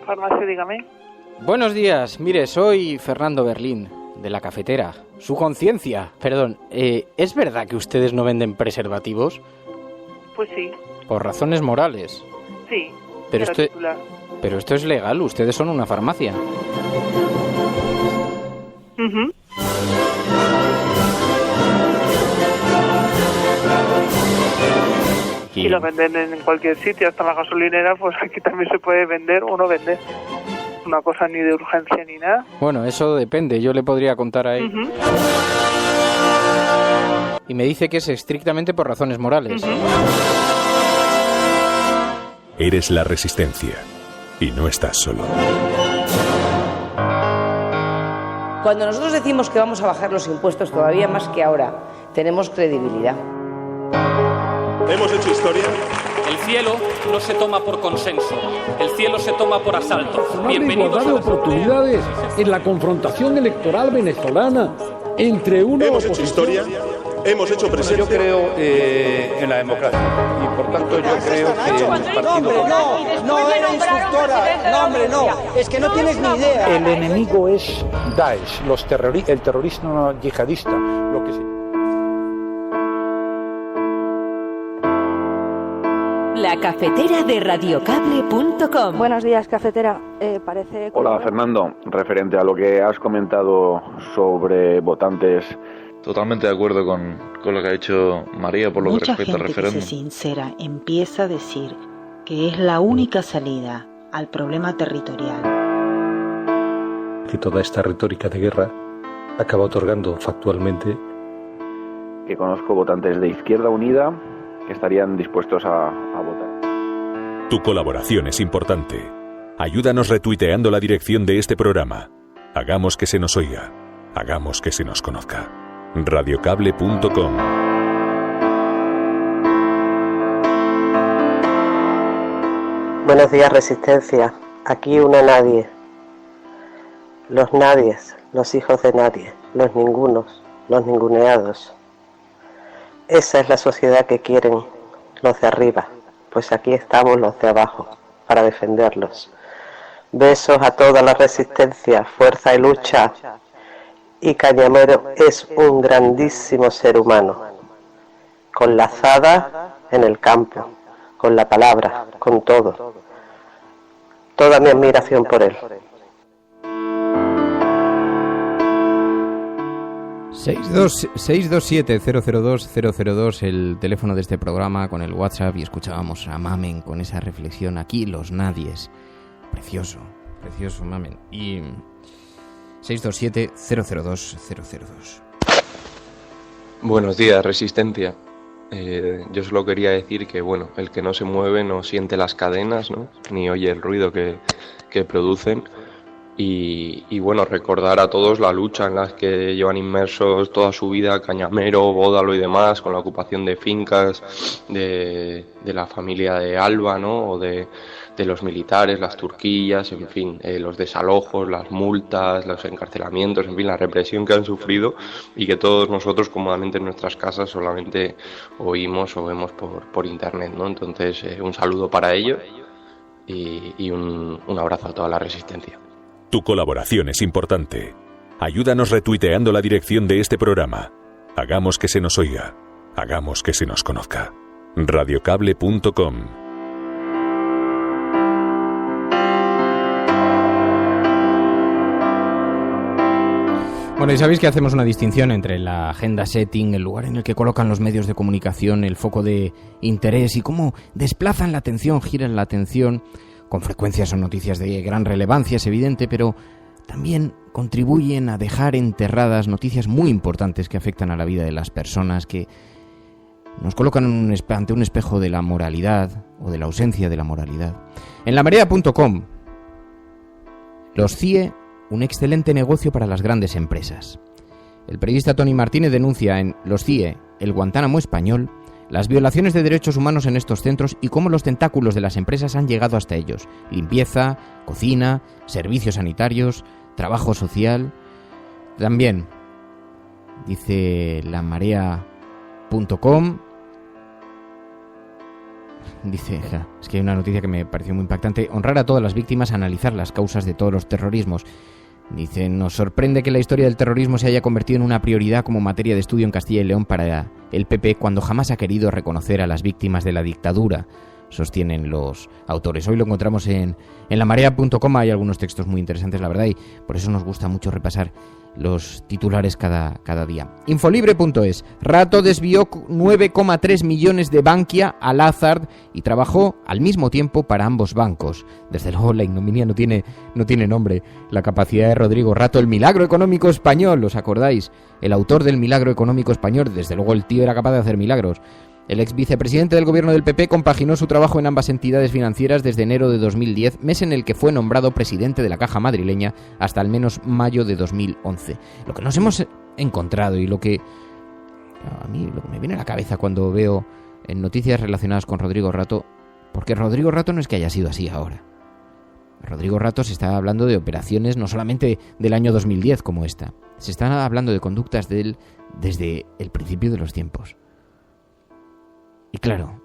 Farmacia, dígame. Buenos días, mire, soy Fernando Berlín, de La Cafetera. Su conciencia, perdón, ¿es verdad que ustedes no venden preservativos? Pues sí. Por razones morales. Sí. Pero esto es legal, ustedes son una farmacia. Uh-huh. Y lo venden en cualquier sitio, hasta en la gasolinera, pues aquí también se puede vender o no vender. Una cosa ni de urgencia ni nada. Bueno, eso depende, yo le podría contar ahí. Uh-huh. Y me dice que es estrictamente por razones morales. Uh-huh. Eres la Resistencia y no estás solo. Cuando nosotros decimos que vamos a bajar los impuestos todavía más que ahora, tenemos credibilidad. ¿Hemos hecho historia? El cielo no se toma por consenso, el cielo se toma por asalto. Bienvenidos a las oportunidades en la confrontación electoral venezolana entre uno. ¿Hemos hecho historia? ¿Hemos hecho presencia? Yo creo en la democracia y por tanto yo creo que el partido... No, era instructora. No, hombre, no. Es que no tienes ni idea. El enemigo es Daesh, el terrorismo yihadista, lo que sea. La Cafetera de radiocable.com. Buenos días, cafetera. Parece... Hola, Fernando. Referente a lo que has comentado sobre votantes... Totalmente de acuerdo con lo que ha dicho María por lo que respecta al referéndum. Mucha gente que se sincera empieza a decir que es la única salida al problema territorial. Que toda esta retórica de guerra acaba otorgando factualmente... Que conozco votantes de Izquierda Unida que estarían dispuestos a votar. Tu colaboración es importante. Ayúdanos retuiteando la dirección de este programa. Hagamos que se nos oiga. Hagamos que se nos conozca. Radiocable.com. Buenos días, Resistencia. Aquí una nadie. Los nadies, los hijos de nadie, los ningunos, los ninguneados. Esa es la sociedad que quieren los de arriba, pues aquí estamos los de abajo para defenderlos. Besos a toda la Resistencia, fuerza y lucha. Y Cañamero es un grandísimo ser humano, con la azada en el campo, con la palabra, con todo. Toda mi admiración por él. 627-002-002, el teléfono de este programa con el WhatsApp, y escuchábamos a Mamen con esa reflexión aquí, los nadies. Precioso, precioso, Mamen. Y 627-002-002. Buenos días, Resistencia. Yo solo quería decir que, bueno, el que no se mueve no siente las cadenas, ¿no? Ni oye el ruido que producen. Y bueno, recordar a todos la lucha en la que llevan inmersos toda su vida, Cañamero, Bódalo y demás, con la ocupación de fincas de la familia de Alba, ¿no? O de los militares, las turquillas, en fin, los desalojos, las multas, los encarcelamientos, en fin, la represión que han sufrido y que todos nosotros cómodamente en nuestras casas solamente oímos o vemos por internet, ¿no? Entonces, un saludo para ellos y un abrazo a toda la resistencia. Tu colaboración es importante. Ayúdanos retuiteando la dirección de este programa. Hagamos que se nos oiga. Hagamos que se nos conozca. Radiocable.com. Bueno, y sabéis que hacemos una distinción entre la agenda setting, el lugar en el que colocan los medios de comunicación, el foco de interés y cómo desplazan la atención, giran la atención. Con frecuencia son noticias de gran relevancia, es evidente, pero también contribuyen a dejar enterradas noticias muy importantes que afectan a la vida de las personas, que nos colocan ante un espejo de la moralidad o de la ausencia de la moralidad. En lamarea.com, los CIE, un excelente negocio para las grandes empresas. El periodista Tony Martínez denuncia en Los CIE, el Guantánamo español, las violaciones de derechos humanos en estos centros y cómo los tentáculos de las empresas han llegado hasta ellos. Limpieza, cocina, servicios sanitarios, trabajo social. También, dice lamarea.com, dice, es que hay una noticia que me pareció muy impactante: honrar a todas las víctimas, analizar las causas de todos los terrorismos. Dice, nos sorprende que la historia del terrorismo se haya convertido en una prioridad como materia de estudio en Castilla y León para el PP cuando jamás ha querido reconocer a las víctimas de la dictadura, sostienen los autores. Hoy lo encontramos en lamarea.com, hay algunos textos muy interesantes, la verdad, y por eso nos gusta mucho repasar los titulares cada día. Infolibre.es, Rato desvió 9,3 millones de Bankia a Lazard y trabajó al mismo tiempo para ambos bancos. Desde luego la ignominia no tiene nombre. La capacidad de Rodrigo Rato, el milagro económico español, ¿os acordáis? El autor del milagro económico español, desde luego el tío era capaz de hacer milagros. El ex vicepresidente del gobierno del PP compaginó su trabajo en ambas entidades financieras desde enero de 2010, mes en el que fue nombrado presidente de la Caja Madrileña, hasta al menos mayo de 2011. Lo que nos hemos encontrado y lo que a mí lo que me viene a la cabeza cuando veo en noticias relacionadas con Rodrigo Rato, porque Rodrigo Rato no es que haya sido así ahora. Rodrigo Rato se está hablando de operaciones no solamente del año 2010 como esta, se está hablando de conductas de él desde el principio de los tiempos. Y claro,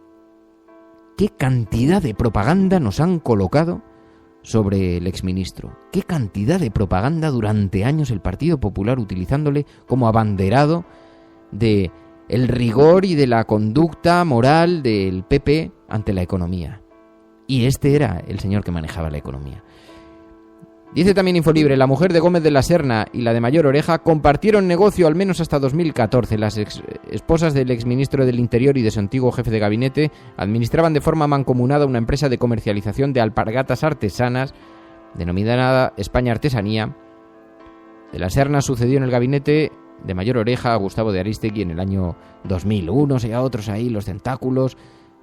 ¿qué cantidad de propaganda nos han colocado sobre el exministro? ¿Qué cantidad de propaganda durante años el Partido Popular utilizándole como abanderado de el rigor y de la conducta moral del PP ante la economía? Y este era el señor que manejaba la economía. Dice también Infolibre, la mujer de Gómez de la Serna y la de Mayor Oreja compartieron negocio al menos hasta 2014. Las esposas del exministro del Interior y de su antiguo jefe de gabinete administraban de forma mancomunada una empresa de comercialización de alpargatas artesanas denominada España Artesanía. De la Serna sucedió en el gabinete de Mayor Oreja a Gustavo de Arístegui en el año 2000. Unos y a otros ahí, los tentáculos,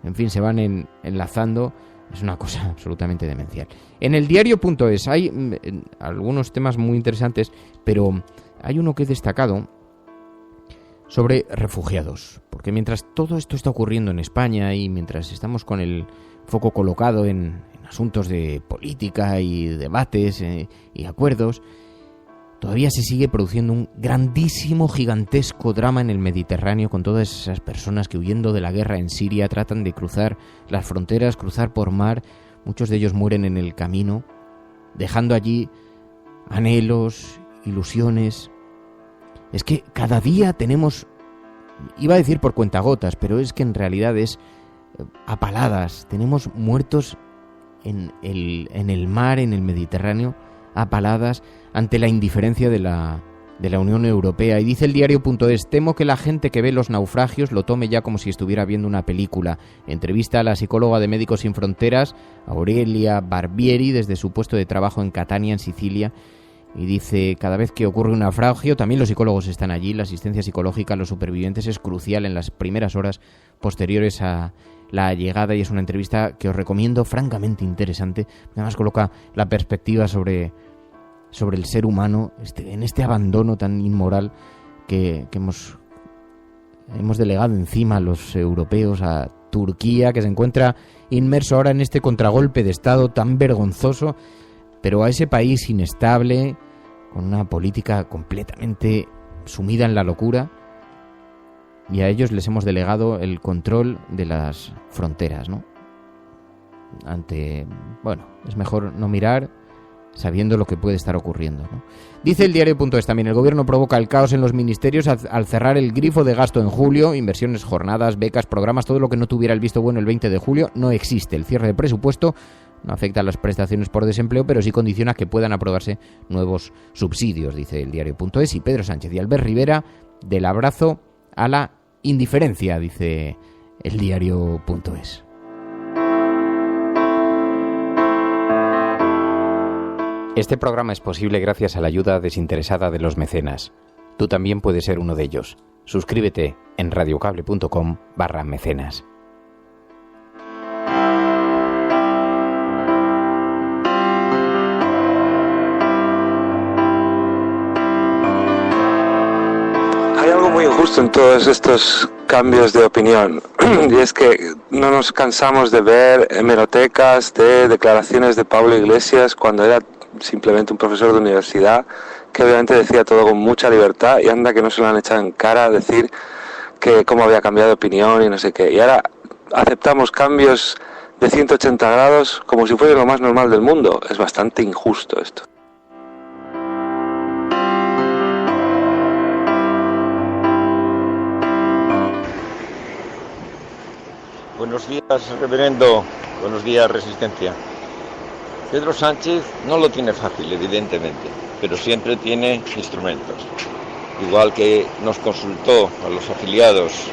en fin, se van enlazando. Es una cosa absolutamente demencial. En el diario.es hay algunos temas muy interesantes, pero hay uno que he destacado sobre refugiados. Porque mientras todo esto está ocurriendo en España y mientras estamos con el foco colocado en asuntos de política y debates y acuerdos, todavía se sigue produciendo un grandísimo, gigantesco drama en el Mediterráneo con todas esas personas que huyendo de la guerra en Siria tratan de cruzar las fronteras, cruzar por mar. Muchos de ellos mueren en el camino, dejando allí anhelos, ilusiones. Es que cada día tenemos, iba a decir por cuentagotas, pero es que en realidad es a paladas. Tenemos muertos en el mar, en el Mediterráneo, a paladas ante la indiferencia de la Unión Europea. Y dice el diario.es, temo que la gente que ve los naufragios lo tome ya como si estuviera viendo una película. Entrevista a la psicóloga de Médicos Sin Fronteras, Aurelia Barbieri, desde su puesto de trabajo en Catania, en Sicilia. Y dice, cada vez que ocurre un naufragio, también los psicólogos están allí, la asistencia psicológica a los supervivientes es crucial en las primeras horas posteriores a la llegada, y es una entrevista que os recomiendo, francamente interesante, porque además coloca la perspectiva sobre sobre el ser humano en este abandono tan inmoral que hemos delegado encima a los europeos, a Turquía, que se encuentra inmerso ahora en este contragolpe de Estado tan vergonzoso, pero a ese país inestable, con una política completamente sumida en la locura, y a ellos les hemos delegado el control de las fronteras, ¿no? Es mejor no mirar sabiendo lo que puede estar ocurriendo, ¿no? Dice el diario.es también, el gobierno provoca el caos en los ministerios al cerrar el grifo de gasto en julio, inversiones, jornadas, becas, programas, todo lo que no tuviera el visto bueno el 20 de julio no existe. El cierre de presupuesto no afecta a las prestaciones por desempleo, pero sí condiciona que puedan aprobarse nuevos subsidios, dice el diario.es. Y Pedro Sánchez y Albert Rivera, del abrazo a la indiferencia, dice el diario.es. Este programa es posible gracias a la ayuda desinteresada de los mecenas. Tú también puedes ser uno de ellos. Suscríbete en radiocable.com/mecenas. Hay algo muy injusto en todos estos cambios de opinión, y es que no nos cansamos de ver hemerotecas de declaraciones de Pablo Iglesias cuando era simplemente un profesor de universidad, que obviamente decía todo con mucha libertad, y anda que no se lo han echado en cara a decir que cómo había cambiado de opinión y no sé qué. Y ahora aceptamos cambios de 180 grados como si fuera lo más normal del mundo. Es bastante injusto esto. Buenos días, reverendo. Buenos días, Resistencia. Pedro Sánchez no lo tiene fácil, evidentemente, pero siempre tiene instrumentos. Igual que nos consultó a los afiliados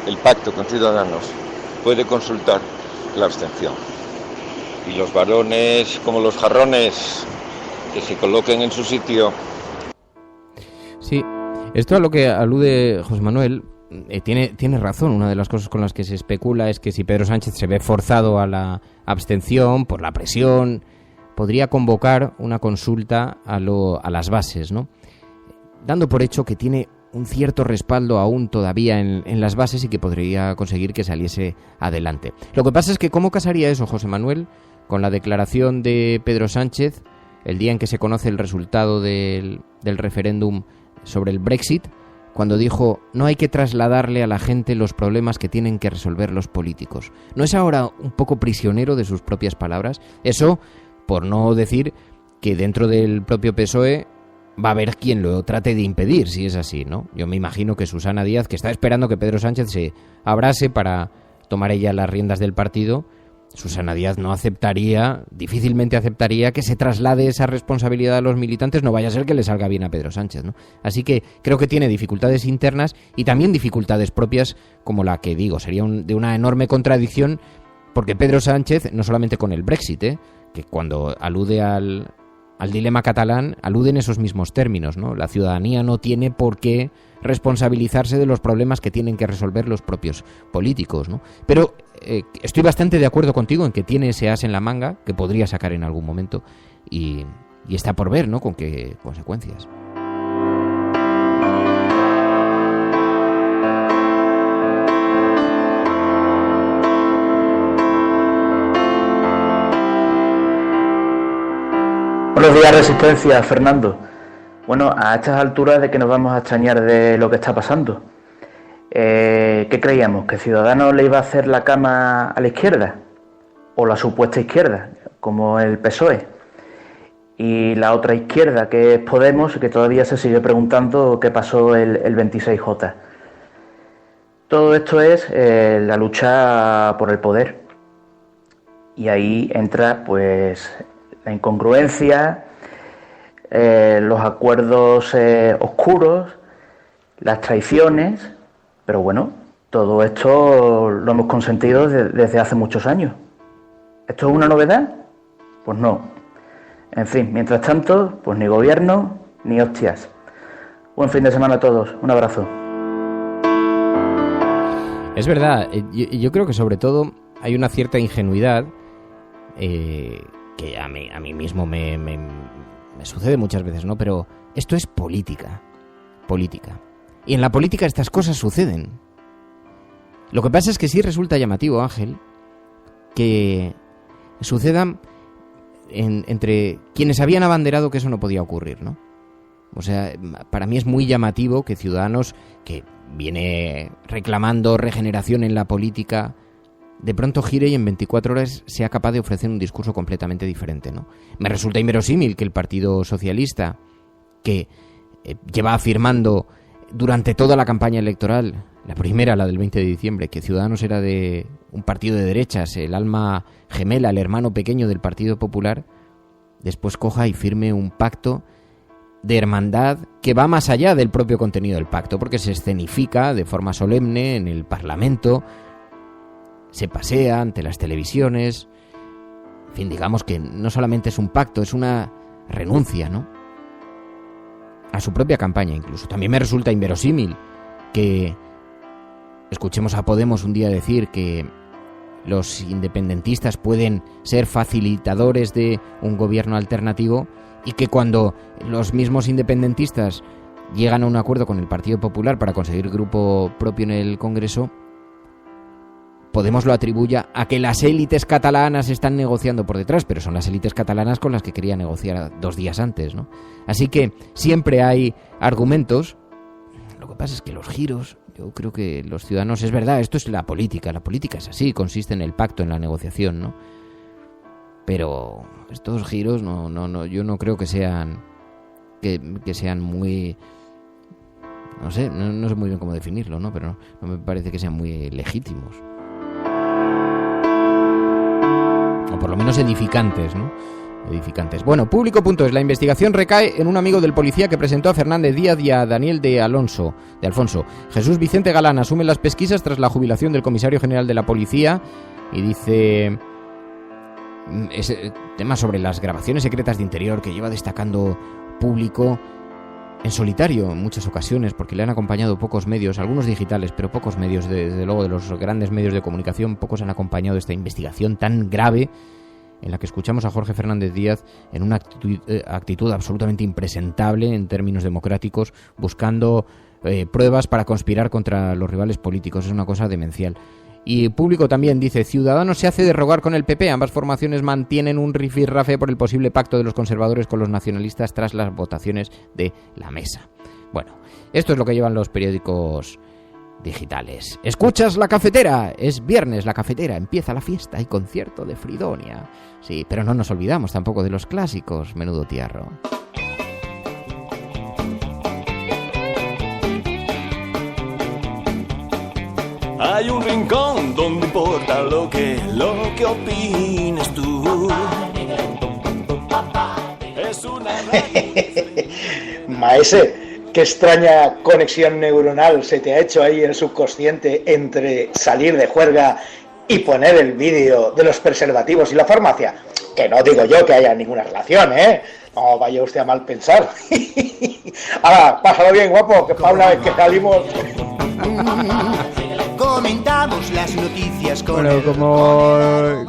el pacto con Ciudadanos, puede consultar la abstención. Y los varones, como los jarrones, que se coloquen en su sitio. Sí, esto a lo que alude José Manuel tiene razón. Una de las cosas con las que se especula es que si Pedro Sánchez se ve forzado a la abstención por la presión, podría convocar una consulta a las bases, ¿no? Dando por hecho que tiene un cierto respaldo aún todavía en las bases y que podría conseguir que saliese adelante. Lo que pasa es que ¿cómo casaría eso, José Manuel, con la declaración de Pedro Sánchez el día en que se conoce el resultado del referéndum sobre el Brexit, cuando dijo: no hay que trasladarle a la gente los problemas que tienen que resolver los políticos? ¿No es ahora un poco prisionero de sus propias palabras? Eso, por no decir que dentro del propio PSOE va a haber quien lo trate de impedir, si es así, ¿no? Yo me imagino que Susana Díaz, que está esperando que Pedro Sánchez se abrase para tomar ella las riendas del partido, Susana Díaz difícilmente aceptaría que se traslade esa responsabilidad a los militantes, no vaya a ser que le salga bien a Pedro Sánchez, ¿no? Así que creo que tiene dificultades internas y también dificultades propias, como la que digo, sería de una enorme contradicción, porque Pedro Sánchez, no solamente con el Brexit, que cuando alude al dilema catalán, alude en esos mismos términos, ¿no? La ciudadanía no tiene por qué responsabilizarse de los problemas que tienen que resolver los propios políticos, ¿no? Pero estoy bastante de acuerdo contigo en que tiene ese as en la manga que podría sacar en algún momento y está por ver, ¿no?, con qué consecuencias. Buenos días, Resistencia, Fernando. Bueno, a estas alturas de que nos vamos a extrañar de lo que está pasando. ¿Qué creíamos? ¿Que Ciudadanos le iba a hacer la cama a la izquierda? ¿O la supuesta izquierda, como el PSOE? Y la otra izquierda, que es Podemos, que todavía se sigue preguntando qué pasó el 26J. Todo esto es la lucha por el poder. Y ahí entra, pues, la incongruencia, los acuerdos oscuros, las traiciones. Pero bueno, todo esto lo hemos consentido desde hace muchos años. ¿Esto es una novedad? Pues no. En fin, mientras tanto, pues ni gobierno ni hostias. Buen fin de semana a todos. Un abrazo. Es verdad, yo creo que sobre todo hay una cierta ingenuidad que a mí mismo me me sucede muchas veces, ¿no? Pero esto es política. Y en la política estas cosas suceden. Lo que pasa es que sí resulta llamativo, Ángel, que sucedan entre quienes habían abanderado que eso no podía ocurrir, ¿no? O sea, para mí es muy llamativo que Ciudadanos, que viene reclamando regeneración en la política, de pronto gire y en 24 horas sea capaz de ofrecer un discurso completamente diferente, ¿no? Me resulta inverosímil que el Partido Socialista, que lleva afirmando durante toda la campaña electoral, la primera, la del 20 de diciembre, que Ciudadanos era de un partido de derechas, el alma gemela, el hermano pequeño del Partido Popular, después coja y firme un pacto de hermandad que va más allá del propio contenido del pacto, porque se escenifica de forma solemne en el Parlamento, se pasea ante las televisiones, en fin, digamos que no solamente es un pacto, es una renuncia, ¿no?, a su propia campaña incluso. También me resulta inverosímil que escuchemos a Podemos un día decir que los independentistas pueden ser facilitadores de un gobierno alternativo y que cuando los mismos independentistas llegan a un acuerdo con el Partido Popular para conseguir grupo propio en el Congreso, Podemos lo atribuya a que las élites catalanas están negociando por detrás, pero son las élites catalanas con las que quería negociar 2 días antes, ¿no? Así que siempre hay argumentos. Lo que pasa es que los giros, yo creo que los ciudadanos, es verdad, esto es la política es así, consiste en el pacto, en la negociación, ¿no? Pero estos giros no, yo no creo que sean que sean muy, no sé muy bien cómo definirlo, ¿no? Pero no me parece que sean muy legítimos. O por lo menos edificantes, ¿no? Edificantes. Bueno, Público.es. La investigación recae en un amigo del policía que presentó a Fernández Díaz y a Daniel de Alfonso. Jesús Vicente Galán asume las pesquisas tras la jubilación del comisario general de la policía y dice ese tema sobre las grabaciones secretas de Interior que lleva destacando Público en solitario en muchas ocasiones, porque le han acompañado pocos medios, algunos digitales, pero pocos medios, desde luego de los grandes medios de comunicación, pocos han acompañado esta investigación tan grave en la que escuchamos a Jorge Fernández Díaz en una actitud absolutamente impresentable en términos democráticos, buscando pruebas para conspirar contra los rivales políticos. Es una cosa demencial. Y Público también dice: Ciudadanos se hace de rogar con el PP. Ambas formaciones mantienen un rifirrafe por el posible pacto de los conservadores con los nacionalistas tras las votaciones de la mesa. Bueno, esto es lo que llevan los periódicos digitales. ¿Escuchas La Cafetera? Es viernes, La Cafetera, empieza la fiesta y concierto de Fridonia. Sí, pero no nos olvidamos tampoco de los clásicos. Menudo tiarro. Hay un rincón donde importa lo que opines tú. Es una Maese, qué extraña conexión neuronal se te ha hecho ahí en el subconsciente entre salir de juerga y poner el vídeo de los preservativos y la farmacia. Que no digo yo que haya ninguna relación, ¿eh? No vaya usted a mal pensar. Ahora, pásalo bien, guapo, que para una vez que salimos... Comentamos las noticias con bueno,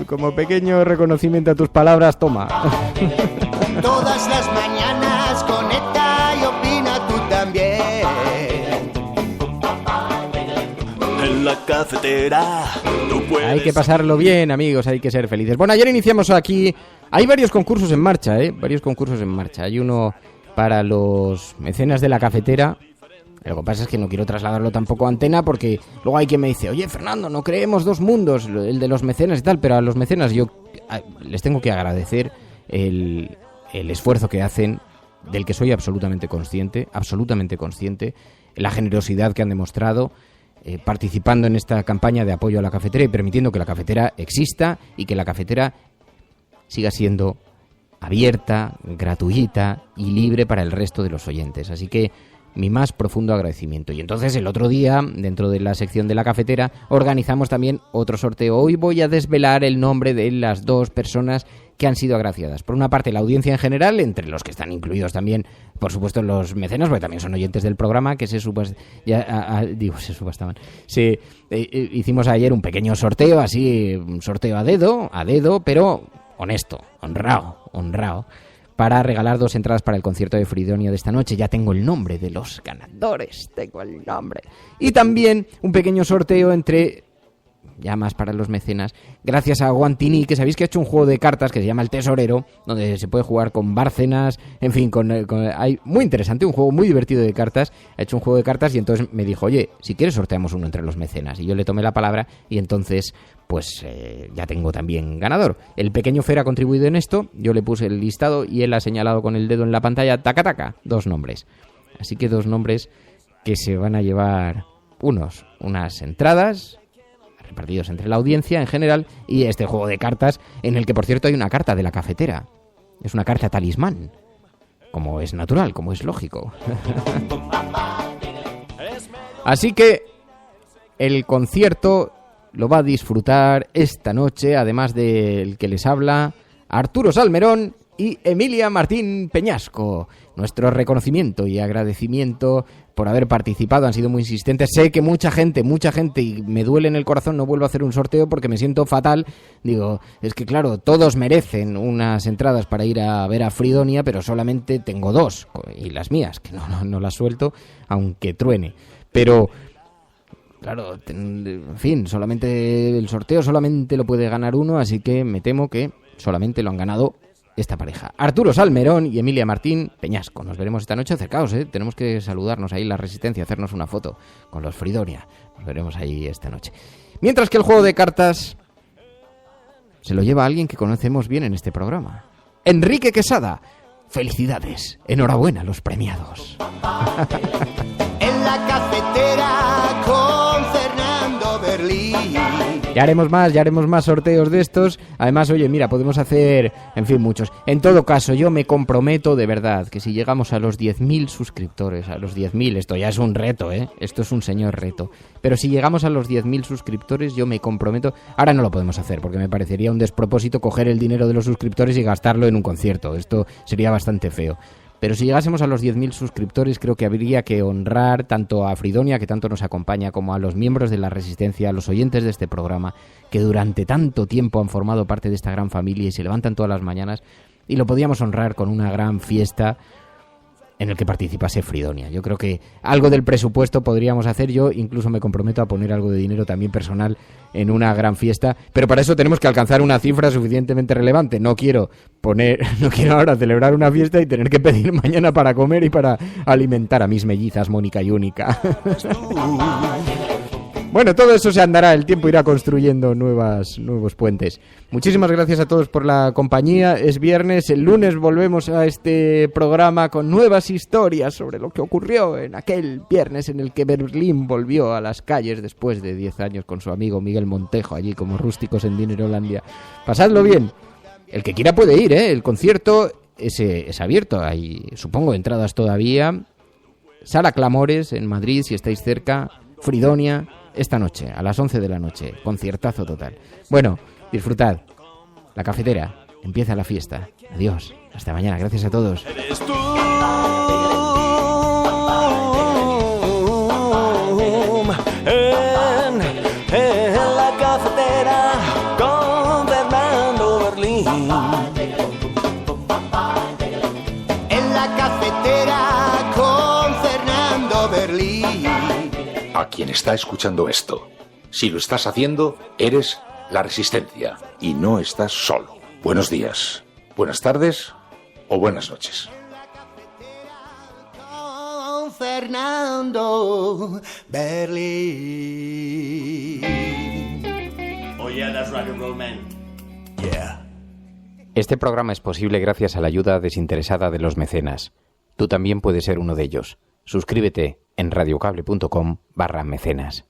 como pequeño reconocimiento a tus palabras, toma. Todas las mañanas conecta y opina tú también. En La Cafetera tú puedes... Hay que pasarlo bien, amigos, hay que ser felices. Bueno, ayer iniciamos aquí... Hay varios concursos en marcha, varios concursos en marcha. Hay uno para los mecenas de La Cafetera. Lo que pasa es que no quiero trasladarlo tampoco a antena porque luego hay quien me dice: oye, Fernando, no creemos dos mundos, el de los mecenas y tal. Pero a los mecenas yo les tengo que agradecer el esfuerzo que hacen, del que soy absolutamente consciente, la generosidad que han demostrado participando en esta campaña de apoyo a La Cafetera y permitiendo que La Cafetera exista y que La Cafetera siga siendo abierta, gratuita y libre para el resto de los oyentes. Así que mi más profundo agradecimiento. Y entonces el otro día, dentro de la sección de La Cafetera, organizamos también otro sorteo. Hoy voy a desvelar el nombre de las 2 personas que han sido agraciadas. Por una parte, la audiencia en general, entre los que están incluidos también, por supuesto, los mecenas, porque también son oyentes del programa, que se subastaban. Hicimos ayer un pequeño sorteo, así, un sorteo a dedo, pero honesto, honrado, para regalar 2 entradas para el concierto de Fridonia de esta noche. Ya tengo el nombre de los ganadores, tengo el nombre. Y también un pequeño sorteo entre... ya más para los mecenas, gracias a Guantini, que sabéis que ha hecho un juego de cartas que se llama El Tesorero, donde se puede jugar con Bárcenas, en fin, hay muy interesante, un juego muy divertido de cartas. Ha hecho un juego de cartas y entonces me dijo, oye, si quieres sorteamos uno entre los mecenas, y yo le tomé la palabra y entonces pues ya tengo también ganador. El pequeño Fer ha contribuido en esto, yo le puse el listado y él ha señalado con el dedo en la pantalla, taca taca, 2 nombres, así que 2 nombres que se van a llevar unas entradas repartidos entre la audiencia en general, y este juego de cartas en el que, por cierto, hay una carta de la cafetera. Es una carta talismán, como es natural, como es lógico. Así que el concierto lo va a disfrutar esta noche, además del que les habla, Arturo Salmerón y Emilia Martín Peñasco. Nuestro reconocimiento y agradecimiento por haber participado, han sido muy insistentes. Sé que mucha gente, y me duele en el corazón, no vuelvo a hacer un sorteo porque me siento fatal. Digo, es que claro, todos merecen unas entradas para ir a ver a Fridonia, pero solamente tengo 2, y las mías, que no las suelto, aunque truene. Pero, claro, en fin, solamente el sorteo solamente lo puede ganar uno, así que me temo que solamente lo han ganado esta pareja, Arturo Salmerón y Emilia Martín Peñasco. Nos veremos esta noche, acercaos, tenemos que saludarnos ahí, la Resistencia, hacernos una foto con los Fridonia. Nos veremos ahí esta noche. Mientras que el juego de cartas se lo lleva a alguien que conocemos bien en este programa, Enrique Quesada. Felicidades, enhorabuena a los premiados. En la cafetera con Fernando Berlín. Ya haremos más sorteos de estos. Además, oye, mira, podemos hacer, en fin, muchos. En todo caso, yo me comprometo de verdad que si llegamos a los 10.000 suscriptores, a los 10.000, esto ya es un reto, esto es un señor reto. Pero si llegamos a los 10.000 suscriptores, yo me comprometo. Ahora no lo podemos hacer porque me parecería un despropósito coger el dinero de los suscriptores y gastarlo en un concierto. Esto sería bastante feo. Pero si llegásemos a los 10.000 suscriptores, creo que habría que honrar tanto a Fridonia, que tanto nos acompaña, como a los miembros de la Resistencia, a los oyentes de este programa, que durante tanto tiempo han formado parte de esta gran familia y se levantan todas las mañanas, y lo podíamos honrar con una gran fiesta en el que participase Fridonia. Yo creo que algo del presupuesto podríamos hacer. Yo incluso me comprometo a poner algo de dinero también personal en una gran fiesta, pero para eso tenemos que alcanzar una cifra suficientemente relevante. No quiero ahora celebrar una fiesta y tener que pedir mañana para comer y para alimentar a mis mellizas Mónica y Única. Bueno, todo eso se andará, el tiempo irá construyendo nuevos puentes. Muchísimas gracias a todos por la compañía. Es viernes, el lunes volvemos a este programa con nuevas historias sobre lo que ocurrió en aquel viernes en el que Berlín volvió a las calles después de 10 años con su amigo Miguel Montejo, allí como rústicos en Dinerolandia. Pasadlo bien. El que quiera puede ir, el concierto es abierto, hay, supongo, entradas todavía. Sala Clamores en Madrid, si estáis cerca. Fridonia, esta noche, a las 11 de la noche. Conciertazo total. Bueno, disfrutad. La cafetera. Empieza la fiesta. Adiós. Hasta mañana. Gracias a todos. En la cafetera con Fernando Berlín. En la cafetera con Fernando Berlín. A quien está escuchando esto, si lo estás haciendo, eres la Resistencia y no estás solo. Buenos días, buenas tardes o buenas noches. Con Fernando Berlín. Oh yeah, that's rock and roll, man. Yeah. Este programa es posible gracias a la ayuda desinteresada de los mecenas. Tú también puedes ser uno de ellos. Suscríbete en radiocable.com/mecenas.